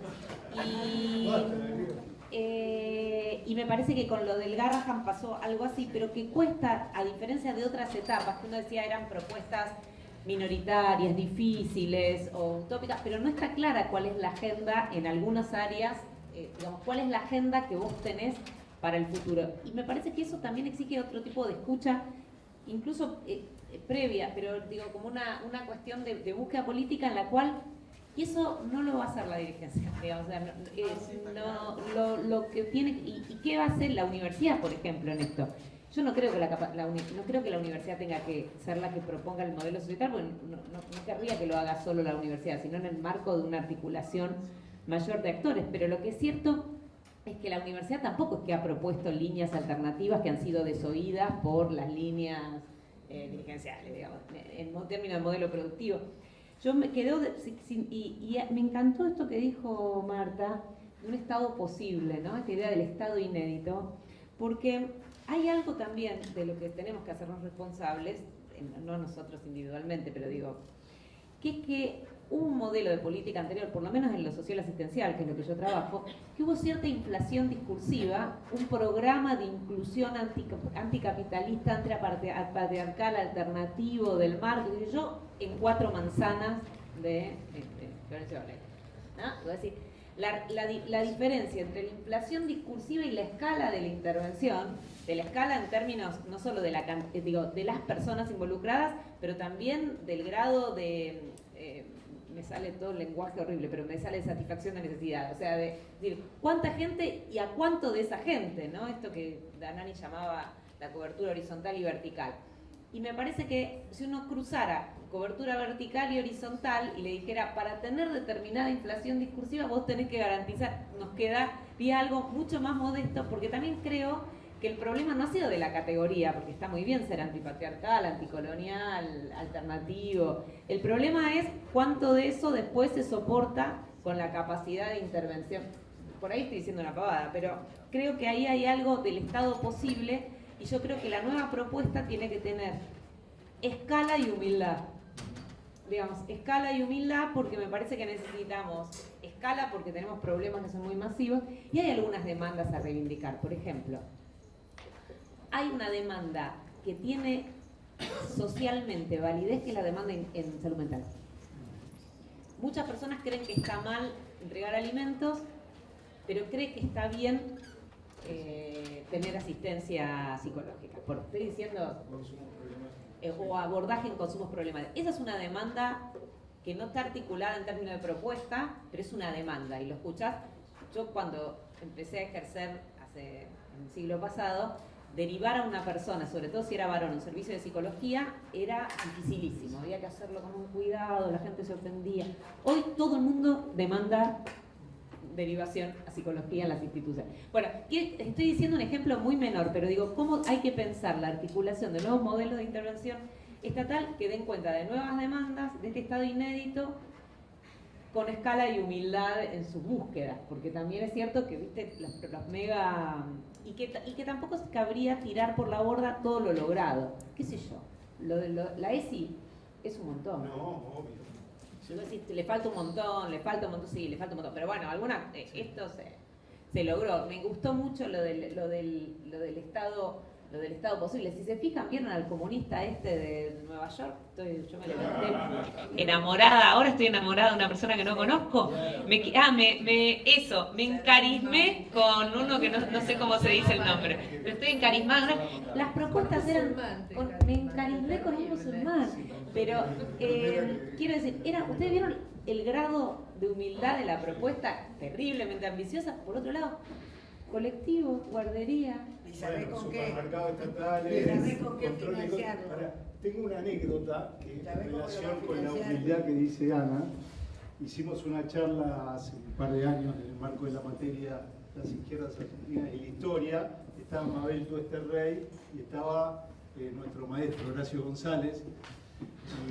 Speaker 4: Y me parece que con lo del Garrahan pasó algo así, pero que cuesta, a diferencia de otras etapas, que uno decía eran propuestas minoritarias, difíciles o utópicas, pero no está clara cuál es la agenda en algunas áreas, digamos, cuál es la agenda que vos tenés para el futuro. Y me parece que eso también exige otro tipo de escucha, incluso previa, pero digo, como una cuestión de búsqueda política en la cual, y eso no lo va a hacer la dirigencia, digamos, o sea, lo que tiene, y qué va a hacer la universidad, por ejemplo, en esto. Yo no creo que no creo que la universidad tenga que ser la que proponga el modelo societario, porque no querría que lo haga solo la universidad, sino en el marco de una articulación mayor de actores, pero lo que es cierto es que la universidad tampoco es que ha propuesto líneas alternativas que han sido desoídas por las líneas dirigenciales, digamos, en términos de modelo productivo. Yo me quedé, y me encantó esto que dijo Marta, de un Estado posible, ¿no? Esta idea del Estado inédito, porque hay algo también de lo que tenemos que hacernos responsables, no nosotros individualmente, pero digo, que es que hubo un modelo de política anterior, por lo menos en lo social asistencial, que es lo que yo trabajo, que hubo cierta inflación discursiva, un programa de inclusión anticapitalista, antipatriarcal, alternativo del marketing, yo en 4 manzanas de Florencio Varela, ¿no? Es decir, la diferencia entre la inflación discursiva y la escala de la intervención, de la escala en términos no solo de las personas involucradas, pero también del grado de me sale todo el lenguaje horrible, pero me sale satisfacción de necesidad, o sea, de decir, cuánta gente y a cuánto de esa gente, ¿no? Esto que Danani llamaba la cobertura horizontal y vertical. Y me parece que si uno cruzara cobertura vertical y horizontal y le dijera, para tener determinada inflación discursiva vos tenés que garantizar, nos quedaría algo mucho más modesto, porque también creo que el problema no ha sido de la categoría, porque está muy bien ser antipatriarcal, anticolonial, alternativo. El problema es cuánto de eso después se soporta con la capacidad de intervención. Por ahí estoy diciendo una pavada, pero creo que ahí hay algo del Estado posible, y yo creo que la nueva propuesta tiene que tener escala y humildad. Digamos, escala y humildad, porque me parece que necesitamos escala porque tenemos problemas que son muy masivos, y hay algunas demandas a reivindicar. Por ejemplo, hay una demanda que tiene socialmente validez, que es la demanda en salud mental. Muchas personas creen que está mal entregar alimentos, pero creen que está bien tener asistencia psicológica. Estoy diciendo, o abordaje en consumos problemáticos. Esa es una demanda que no está articulada en términos de propuesta, pero es una demanda, y lo escuchás. Yo cuando empecé a ejercer en el siglo pasado, derivar a una persona, sobre todo si era varón, un servicio de psicología, era dificilísimo, había que hacerlo con un cuidado, la gente se ofendía. Hoy todo el mundo demanda derivación a psicología en las instituciones. Bueno, estoy diciendo un ejemplo muy menor, pero digo, ¿cómo hay que pensar la articulación de nuevos modelos de intervención estatal que den cuenta de nuevas demandas, de este Estado inédito, con escala y humildad en sus búsquedas? Porque también es cierto que, viste, los mega... Y que tampoco cabría tirar por la borda todo lo logrado. ¿Qué sé yo? La ESI es un montón.
Speaker 1: No, obvio.
Speaker 4: Yo no sé si le falta un montón, sí, le falta un montón. Pero bueno, esto se logró. Me gustó mucho lo del Estado posible. Si se fijan, vieron al comunista de Nueva York. Yo me levanté enamorada. Ahora estoy enamorada de una persona que no conozco. Me encarismé con uno que no sé cómo se dice el nombre. Pero estoy encarismada. Las propuestas eran... me encarismé con un musulmán. Pero quiero decir, ¿ustedes vieron el grado de humildad de la propuesta? Terriblemente ambiciosa. Por otro lado, colectivo, guardería.
Speaker 5: ¿Y sabés con qué?
Speaker 1: Supermercados estatales,
Speaker 5: ¿Y sabés con qué
Speaker 1: control de...
Speaker 5: financiarlo?
Speaker 1: Tengo una anécdota que en
Speaker 5: ¿Sabés cómo lo
Speaker 1: relación
Speaker 5: van a
Speaker 1: con la
Speaker 5: financiar?
Speaker 1: humildad que dice Ana. Hicimos una charla hace un par de años en el marco de la materia Las Izquierdas Argentinas y la Historia. Estaba Mabel Tuester Rey y estaba nuestro maestro Horacio González.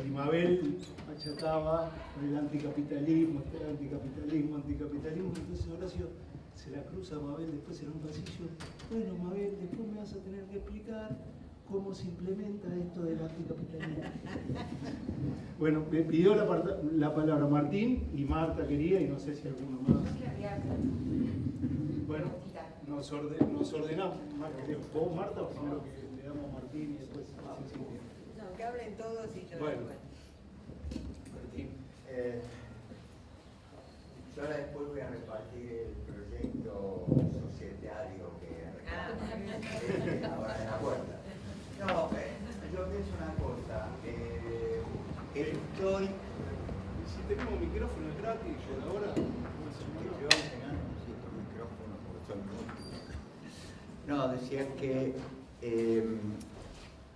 Speaker 1: Y Mabel achataba el anticapitalismo, anticapitalismo. Entonces Horacio se la cruza a Mabel después en un pasillo. Bueno, Mabel, después me vas a tener que explicar cómo se implementa esto del anticapitalismo. Bueno, me pidió la palabra Martín y Marta quería, y no sé si alguno más. Bueno, nos ordenamos. ¿Vos, Marta, o primero que le damos a Martín y después a Cecilia?
Speaker 5: No, que hablen todos y yo
Speaker 1: Bueno.
Speaker 5: después.
Speaker 7: Yo ahora después voy a repartir el proyecto societario que ahora en la puerta. No, yo pienso una cosa. Estoy...
Speaker 1: Si tenemos micrófono es gratis por ahora.
Speaker 7: No, decía que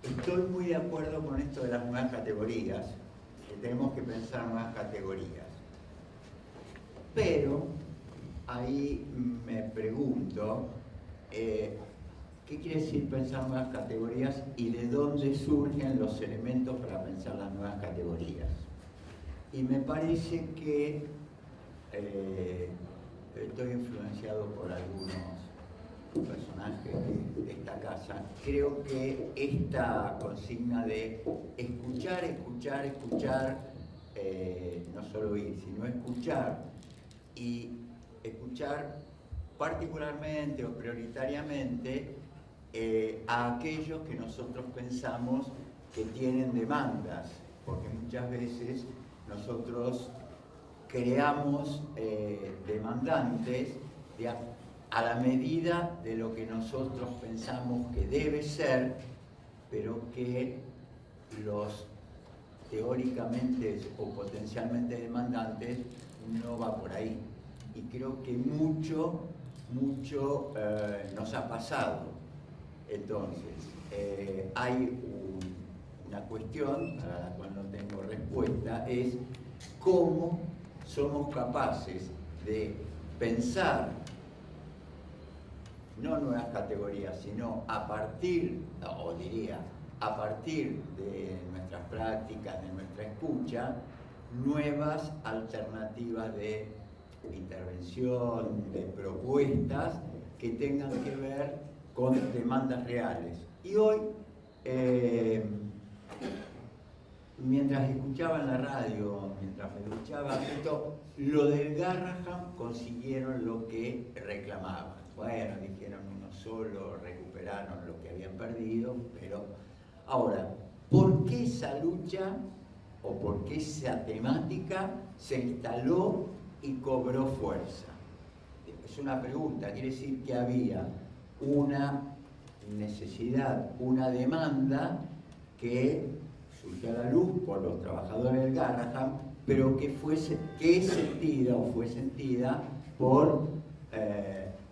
Speaker 7: estoy muy de acuerdo con esto de las nuevas categorías, que tenemos que pensar nuevas categorías. Pero ahí me pregunto, ¿qué quiere decir pensar nuevas categorías y de dónde surgen los elementos para pensar las nuevas categorías? Y me parece que estoy influenciado por algunos personajes de esta casa. Creo que esta consigna de escuchar, escuchar, escuchar, no solo oír, sino escuchar, y escuchar particularmente o prioritariamente a aquellos que nosotros pensamos que tienen demandas, porque muchas veces nosotros creamos demandantes a la medida de lo que nosotros pensamos que debe ser, pero que los teóricamente o potencialmente demandantes no va por ahí. Y creo que mucho nos ha pasado. Entonces, hay una cuestión para la cual no tengo respuesta, es cómo somos capaces de pensar, no nuevas categorías, sino a partir de nuestras prácticas, de nuestra escucha, nuevas alternativas de intervención, de propuestas que tengan que ver con demandas reales. Y hoy, mientras escuchaba en la radio, mientras me escuchaba esto, lo del Garrahan consiguieron lo que reclamaban. Bueno, dijeron uno solo, recuperaron lo que habían perdido, pero ahora, ¿por qué esa lucha o por qué esa temática se instaló y cobró fuerza? Es una pregunta, quiere decir que había una necesidad, una demanda que surgió a la luz por los trabajadores del Garrahan, pero que es sentida por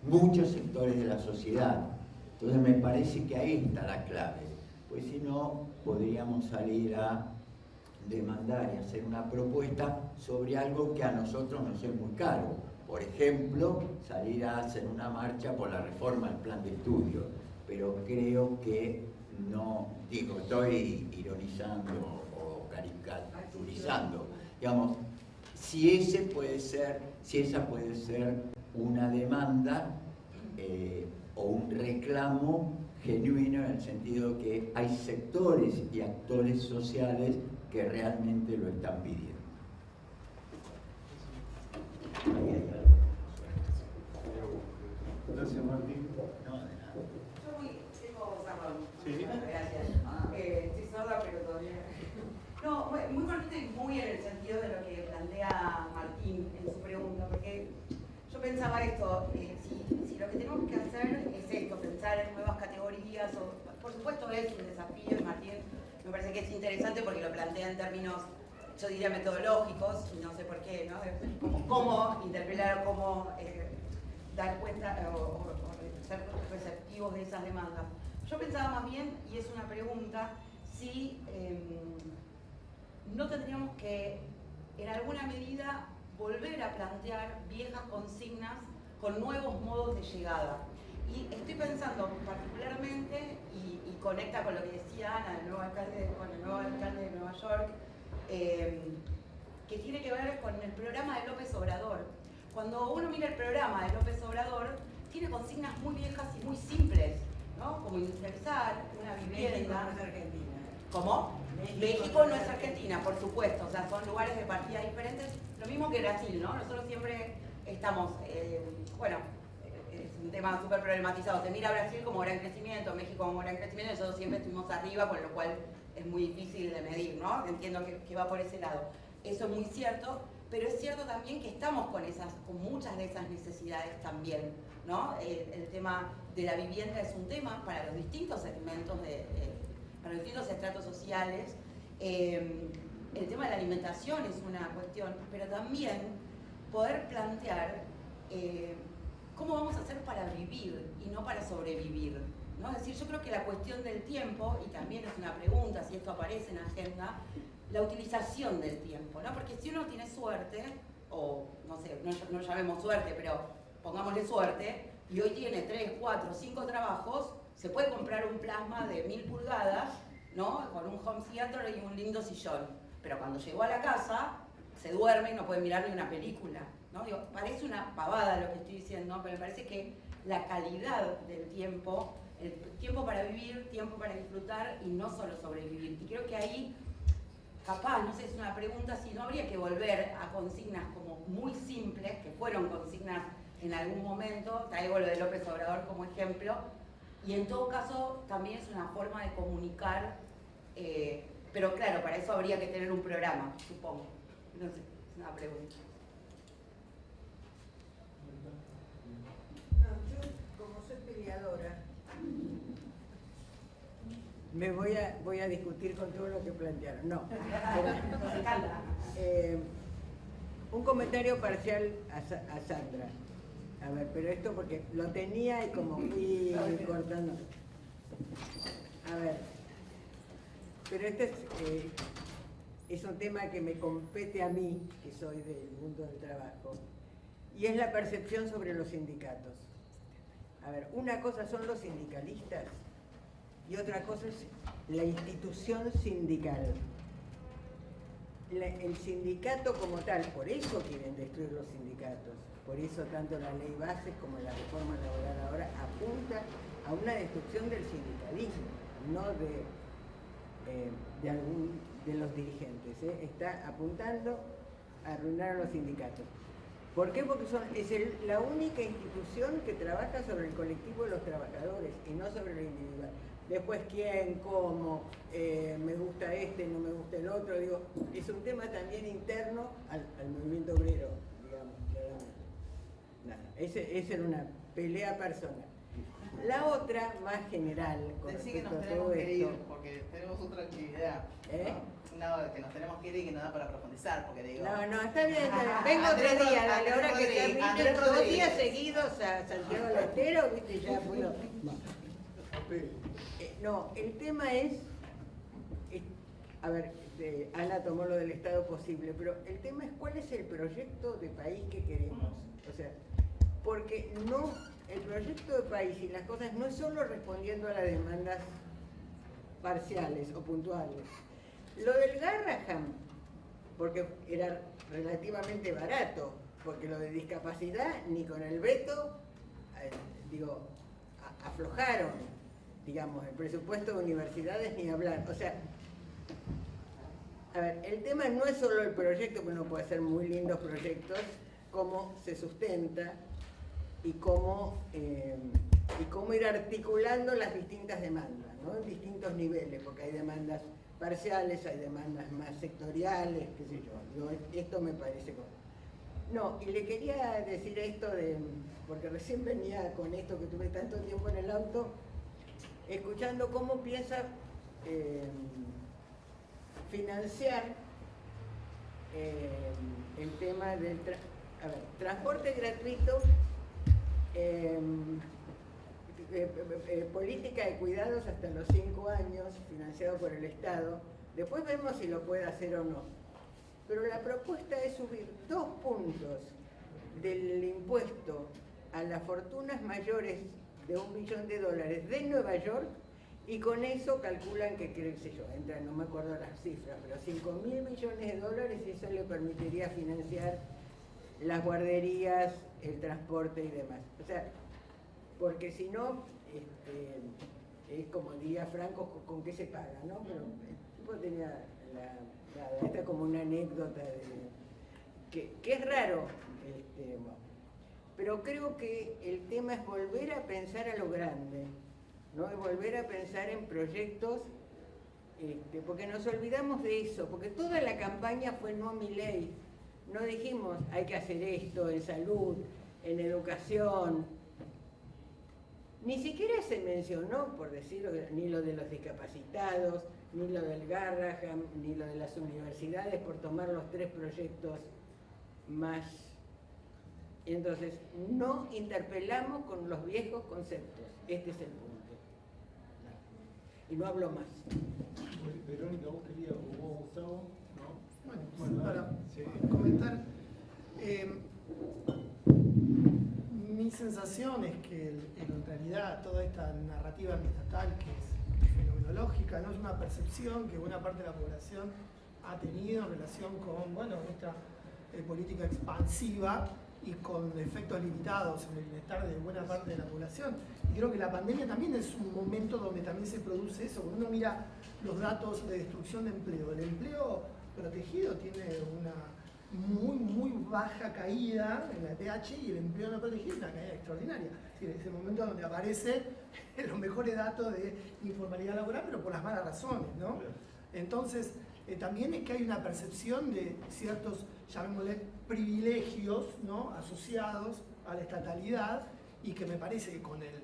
Speaker 7: muchos sectores de la sociedad. Entonces me parece que ahí está la clave, pues si no podríamos salir a demandar y hacer una propuesta sobre algo que a nosotros nos es muy caro. Por ejemplo, salir a hacer una marcha por la reforma del plan de estudio, pero creo que no, digo, estoy ironizando o caricaturizando, digamos, si esa puede ser una demanda o un reclamo genuino en el sentido que hay sectores y actores sociales que realmente lo están pidiendo.
Speaker 1: Gracias, Martín.
Speaker 7: No, de nada.
Speaker 8: Tengo salón.
Speaker 1: Sí.
Speaker 8: Gracias. Estoy sorda, pero todavía. No, muy cortito y muy en el sentido de lo que plantea Martín en su pregunta, porque yo pensaba esto, si lo que tenemos que hacer es esto, pensar en nuevas categorías, por supuesto es un desafío, y Martín me parece que es interesante porque lo plantea en términos, yo diría, metodológicos, y no sé por qué, ¿no? Cómo interpelar, cómo dar cuenta o ser receptivos de esas demandas. Yo pensaba más bien, y es una pregunta, si no tendríamos que, en alguna medida, volver a plantear viejas consignas con nuevos modos de llegada. Y estoy pensando particularmente, y conecta con lo que decía Ana, el nuevo alcalde de Nueva York, que tiene que ver con el programa de López Obrador. Cuando uno mira el programa de López Obrador, tiene consignas muy viejas y muy simples, ¿no? Como indexar una vivienda.
Speaker 5: México no es Argentina.
Speaker 8: ¿Cómo? México no es Argentina, por supuesto, o sea, son lugares de partida diferentes, lo mismo que Brasil, ¿no? Nosotros siempre estamos, bueno, es un tema súper problematizado, se mira a Brasil como gran crecimiento, México como gran crecimiento, nosotros siempre estuvimos arriba, con lo cual es muy difícil de medir, ¿no? Entiendo que va por ese lado. Eso es muy cierto, pero es cierto también que estamos con muchas de esas necesidades también, ¿no? El tema de la vivienda es un tema para los distintos segmentos, para los distintos estratos sociales. el tema de la alimentación es una cuestión, pero también poder plantear cómo vamos a hacer para vivir y no para sobrevivir, ¿no? Es decir, yo creo que la cuestión del tiempo, y también es una pregunta si esto aparece en agenda, la utilización del tiempo, ¿no? Porque si uno tiene suerte, o no sé, no llamemos suerte, pero pongámosle suerte, y hoy tiene 3, 4, 5 trabajos, se puede comprar un plasma de 1000 pulgadas, ¿no? Con un home theater y un lindo sillón. Pero cuando llegó a la casa, se duerme y no puede mirar ni una película, ¿no? Digo, parece una pavada lo que estoy diciendo, pero me parece que la calidad del tiempo, el tiempo para vivir, tiempo para disfrutar y no solo sobrevivir. Y creo que ahí, capaz, no sé, es una pregunta si no habría que volver a consignas como muy simples, que fueron consignas en algún momento, traigo lo de López Obrador como ejemplo, y en todo caso también es una forma de comunicar, pero claro, para eso habría que tener un programa, supongo. No sé, es una pregunta.
Speaker 5: No, yo como soy peleadora, me voy a discutir con todo lo que plantearon. No. Un comentario parcial a Sandra. A ver, pero esto porque lo tenía y como fui cortando. A ver, pero este es un tema que me compete a mí, que soy del mundo del trabajo, y es la percepción sobre los sindicatos. A ver, una cosa son los sindicalistas y otra cosa es la institución sindical. El sindicato como tal, por eso quieren destruir los sindicatos, por eso tanto la ley bases como la reforma laboral ahora apunta a una destrucción del sindicalismo, no de los dirigentes, está apuntando a arruinar a los sindicatos. ¿Por qué? Porque es la única institución que trabaja sobre el colectivo de los trabajadores y no sobre lo individual. Después, quién, cómo, me gusta este, no me gusta el otro, digo, es un tema también interno al movimiento obrero, digamos, claramente. Esa era una pelea personal. La otra, más general, con
Speaker 6: Decí que
Speaker 5: respecto
Speaker 6: nos
Speaker 5: a
Speaker 6: tenemos
Speaker 5: todo
Speaker 6: que ir,
Speaker 5: esto.
Speaker 6: porque tenemos otra actividad. No, que nos tenemos que ir y que no da para profundizar, porque digo...
Speaker 5: No, está bien. Vengo otro día, dale, ahora que termine 2 días seguidos a Santiago del Estero, viste, ya puedo... No, el tema es, a ver, Ana tomó lo del Estado posible, pero el tema es cuál es el proyecto de país que queremos. O sea, porque no, el proyecto de país y las cosas no es solo respondiendo a las demandas parciales o puntuales. Lo del Garrahan, porque era relativamente barato, porque lo de discapacidad ni con el veto, aflojaron, digamos, el presupuesto de universidades ni hablar. O sea, a ver, el tema no es solo el proyecto, que uno puede hacer muy lindos proyectos, cómo se sustenta y cómo ir articulando las distintas demandas, ¿no? En distintos niveles, porque hay demandas parciales, hay demandas más sectoriales, qué sé yo. Esto me parece como... No, y le quería decir esto porque recién venía con esto que tuve tanto tiempo en el auto, escuchando cómo piensa financiar el tema del transporte gratuito, política de cuidados hasta los 5 años, financiado por el Estado. Después vemos si lo puede hacer o no. Pero la propuesta es subir 2 puntos del impuesto a las fortunas mayores de $1 billón de Nueva York, y con eso calculan que, qué sé yo, no me acuerdo las cifras, pero $5.000 millones, y eso le permitiría financiar las guarderías, el transporte y demás. O sea, porque si no, es como diría Franco, ¿con qué se paga, no? Pero el tipo tenía esta como una anécdota que es raro, pero creo que el tema es volver a pensar a lo grande, ¿no? Y volver a pensar en proyectos, porque nos olvidamos de eso, porque toda la campaña fue no a Milei, no dijimos hay que hacer esto en salud, en educación, Ni siquiera se mencionó, por decirlo, ni lo de los discapacitados, ni lo del Garrahan, ni lo de las universidades, por tomar los 3 proyectos más. Entonces, no interpelamos con los viejos conceptos. Este es el punto. Y no hablo más.
Speaker 1: Verónica, ¿vos querías o vos, Gustavo? ¿No?
Speaker 2: Bueno, para
Speaker 1: sí.
Speaker 2: comentar, mi sensación es que en realidad toda esta narrativa antiestatal, que es fenomenológica, no es una percepción que buena parte de la población ha tenido en relación con, bueno, esta política expansiva y con efectos limitados en el bienestar de buena parte de la población. Y creo que la pandemia también es un momento donde también se produce eso. Cuando uno mira los datos de destrucción de empleo, el empleo protegido tiene una muy baja caída en la EPH y el empleo no protegido es una caída extraordinaria. Es decir, es el momento donde aparecen los mejores datos de informalidad laboral, pero por las malas razones, ¿no? Entonces, también es que hay una percepción de ciertos, llamémosle, privilegios, ¿no?, asociados a la estatalidad, y que me parece que con el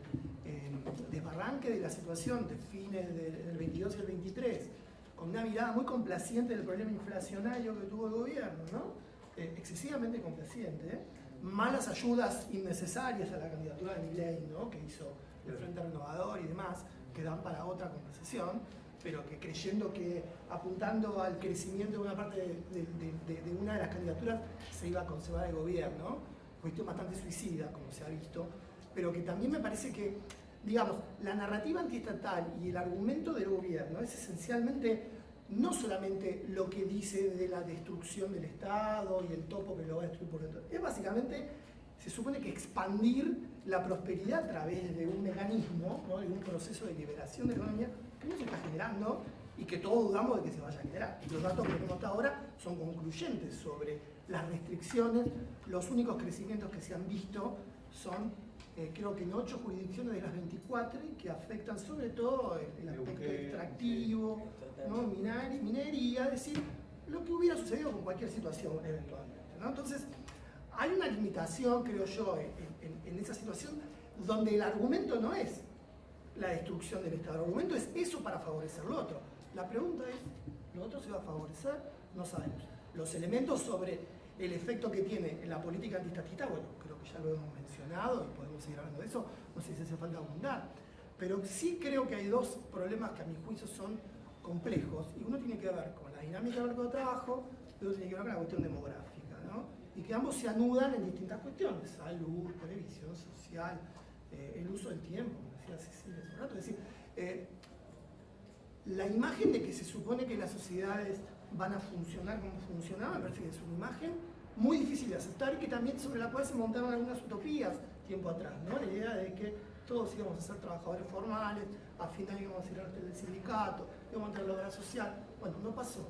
Speaker 2: desbarranque de la situación de fines del 22 y el 23, con una mirada muy complaciente del problema inflacionario que tuvo el gobierno, ¿no? Excesivamente complaciente, malas ayudas innecesarias a la candidatura de Milei, ¿no?, que hizo el Frente Renovador y demás, que dan para otra conversación, pero que creyendo que apuntando al crecimiento de una parte de una de las candidaturas se iba a conservar el gobierno, cuestión bastante suicida, como se ha visto, pero que también me parece que, digamos, la narrativa antiestatal y el argumento del gobierno es esencialmente no solamente lo que dice de la destrucción del Estado y el topo que lo va a destruir por dentro, es básicamente, se supone que expandir la prosperidad a través de un mecanismo, ¿no?, de un proceso de liberación de la economía que no se está generando y que todos dudamos de que se vaya a generar. Y los datos que tenemos hasta ahora son concluyentes sobre las restricciones. Los únicos crecimientos que se han visto son, creo que en 8 jurisdicciones de las 24, que afectan sobre todo el aspecto extractivo, ¿no?, minería, es decir, lo que hubiera sucedido con cualquier situación eventualmente, ¿no? Entonces, hay una limitación, creo yo, en esa situación donde el argumento no es la destrucción del Estado, el argumento es eso para favorecer lo otro. La pregunta es, ¿lo otro se va a favorecer? No sabemos. Los elementos sobre el efecto que tiene en la política antiestatista, bueno, creo que ya lo hemos mencionado y podemos seguir hablando de eso, no sé si hace falta abundar, pero sí creo que hay 2 problemas que a mi juicio son complejos, y uno tiene que ver con la dinámica del mercado de trabajo y otro tiene que ver con la cuestión demográfica, ¿no? Y que ambos se anudan en distintas cuestiones: salud, previsión social, el uso del tiempo, como decía Cecilia hace un rato. Es decir, la imagen de que se supone que las sociedades van a funcionar como funcionaban, me parece que es una imagen muy difícil de aceptar y que también sobre la cual se montaron algunas utopías tiempo atrás, ¿no? La idea de que todos íbamos a ser trabajadores formales, al final íbamos a ir al del sindicato, íbamos a entrar a la obra social. Bueno, no pasó.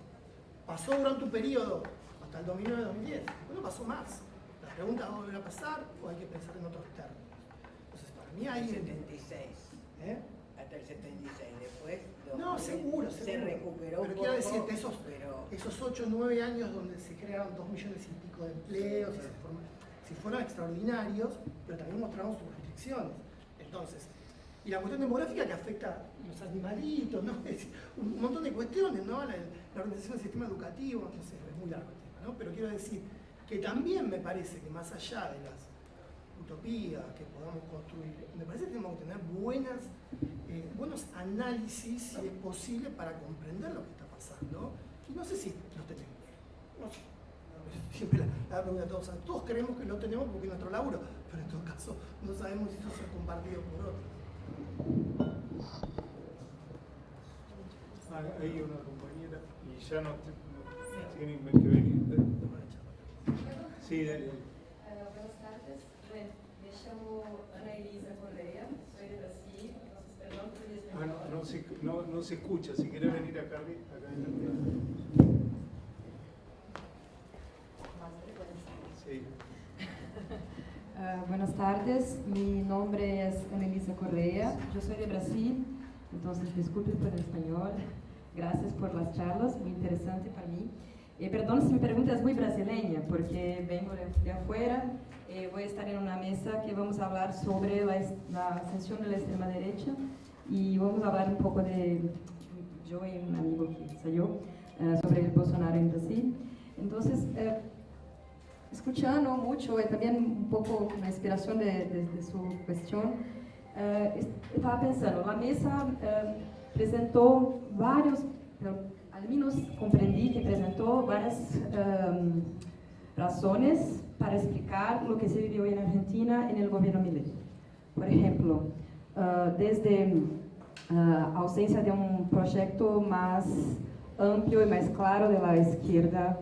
Speaker 2: Pasó durante un periodo, hasta el 2009-2010, no pasó más. La pregunta, ¿va a volver a pasar o hay que pensar en otros términos? Entonces, para mí hay...
Speaker 5: Hasta el 76. Hasta el 76, después...
Speaker 2: No, seguro.
Speaker 5: Se recuperó
Speaker 2: pero
Speaker 5: un
Speaker 2: quiero
Speaker 5: poco,
Speaker 2: decirte, esos 8 o 9 años donde se crearon 2 millones y pico de empleos, si fueron extraordinarios, pero también mostramos sus restricciones. Entonces, y la cuestión demográfica que afecta a los animalitos, ¿no? Es un montón de cuestiones, ¿no? La organización del sistema educativo, no sé, es muy largo el tema, ¿no? Pero quiero decir que también me parece que más allá de las utopías que podamos construir, me parece que tenemos que tener buenos análisis, si es posible, para comprender lo que está pasando. Y no sé si los tenemos. No sé. Siempre la pregunta a todos creemos que lo tenemos porque es nuestro laburo, pero en todo caso no sabemos si eso se ha compartido por otros.
Speaker 1: Hay una compañera y ya no tienen que venir. Sí, dale.
Speaker 9: Buenas tardes, me llamo Ana Elisa Correa, soy de Brasil, entonces perdón por mi español.
Speaker 1: No se escucha, si querés venir acá adelante. Sí.
Speaker 9: Buenas tardes, mi nombre es Ana Elisa Correa, yo soy de Brasil, entonces disculpen por el español, gracias por las charlas, muy interesante para mí. Perdón si mi pregunta es muy brasileña, porque vengo de afuera. Voy a estar en una mesa que vamos a hablar sobre la ascensión de la extrema derecha y vamos a hablar un poco de, yo y un amigo que salió, sobre el Bolsonaro en Brasil. Entonces, escuchando mucho y también un poco con la inspiración de su cuestión, estaba pensando, la mesa presentó varios, al menos comprendí que presentó varias razones para explicar lo que se vivió en Argentina en el gobierno Milei. Por ejemplo, desde ausencia de un proyecto más amplio y más claro de la izquierda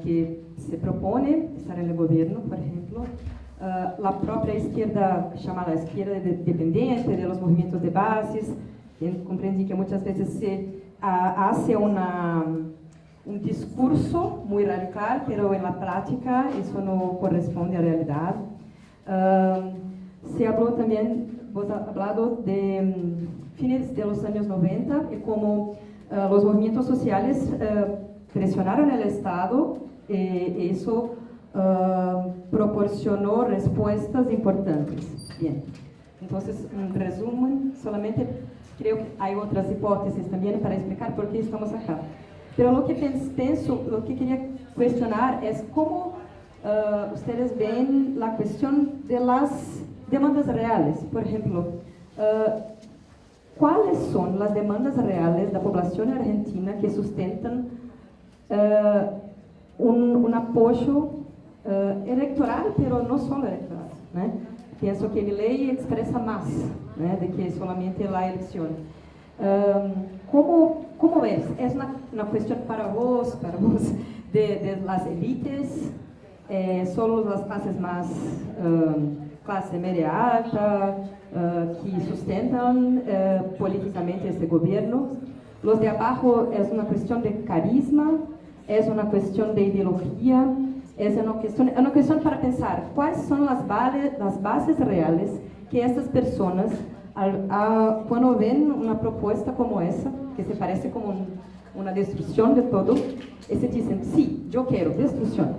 Speaker 9: que se propone estar en el gobierno, por ejemplo, la propia izquierda, llamada izquierda dependiente de los movimientos de bases, que comprendí que muchas veces se hace un discurso muy radical, pero en la práctica eso no corresponde a la realidad. Se habló también, vos has hablado de fines de los años 90 y cómo los movimientos sociales presionaron al Estado y eso proporcionó respuestas importantes. Bien, entonces, en resumen, solamente creo que hay otras hipótesis también para explicar por qué estamos acá. Pero lo que pienso, lo que quería cuestionar es cómo ustedes ven la cuestión de las demandas reales. Por ejemplo, ¿cuáles son las demandas reales de la población argentina que sustentan un apoyo electoral, pero no solo electoral, ¿no? Pienso que la ley expresa más, ¿no?, de que solamente la elección. ¿Cómo ves? ¿Es una cuestión para vos de las élites, solo las clases más, clase media alta, que sustentan políticamente este gobierno? Los de abajo es una cuestión de carisma, es una cuestión de ideología, es una cuestión para pensar cuáles son las bases reales que estas personas, cuando ven una propuesta como esa, que se parece como una destrucción de todo, y se dicen, sí, yo quiero destrucción.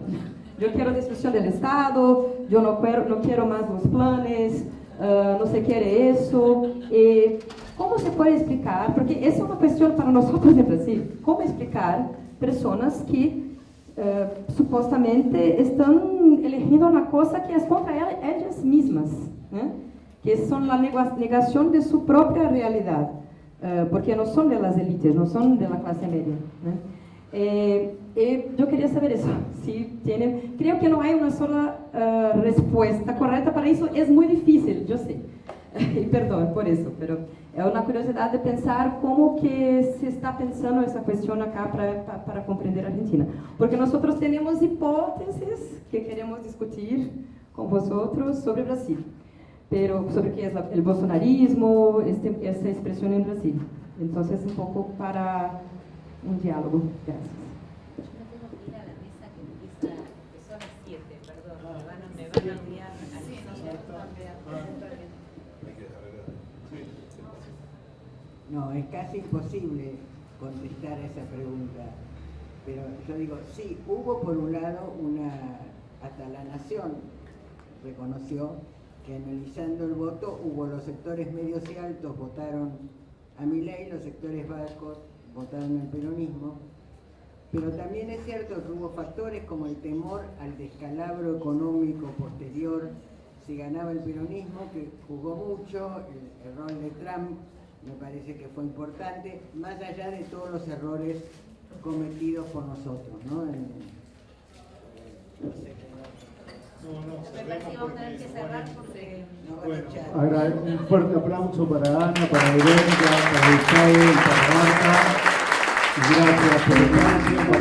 Speaker 9: Yo quiero destrucción del Estado, yo no quiero más los planes, no se quiere eso. ¿Cómo se puede explicar? Porque esa es una cuestión para nosotros en Brasil. ¿Cómo explicar personas que supuestamente están eligiendo una cosa que es contra ellas mismas, que son la negación de su propia realidad, porque no son de las élites, no son de la clase media. Yo quería saber eso, si tienen, creo que no hay una sola respuesta correcta para eso, es muy difícil, yo sé, y perdón por eso, pero es una curiosidad de pensar cómo que se está pensando esa cuestión acá para comprender Argentina, porque nosotros tenemos hipótesis que queremos discutir con vosotros sobre Brasil, pero sobre qué es el bolsonarismo, esa expresión en Brasil. Entonces, un poco para un diálogo. Gracias.
Speaker 4: Yo no tengo que ir a la mesa que empieza, empezó a las 7, perdón, me van a enviar a
Speaker 6: Sí, nosotros también.
Speaker 5: No, es casi imposible contestar a esa pregunta, pero yo digo, sí, hubo por un lado hasta la Nación reconoció que analizando el voto, hubo los sectores medios y altos votaron a Milei, los sectores bajos votaron al peronismo, pero también es cierto que hubo factores como el temor al descalabro económico posterior si ganaba el peronismo, que jugó mucho, el rol de Trump me parece que fue importante, más allá de todos los errores cometidos por nosotros, ¿no?
Speaker 4: Me parece que vamos a tener que cerrar porque...
Speaker 1: Bueno, un fuerte aplauso para Ana, para Verónica, para Gustavo, para Marta. Gracias por el participar.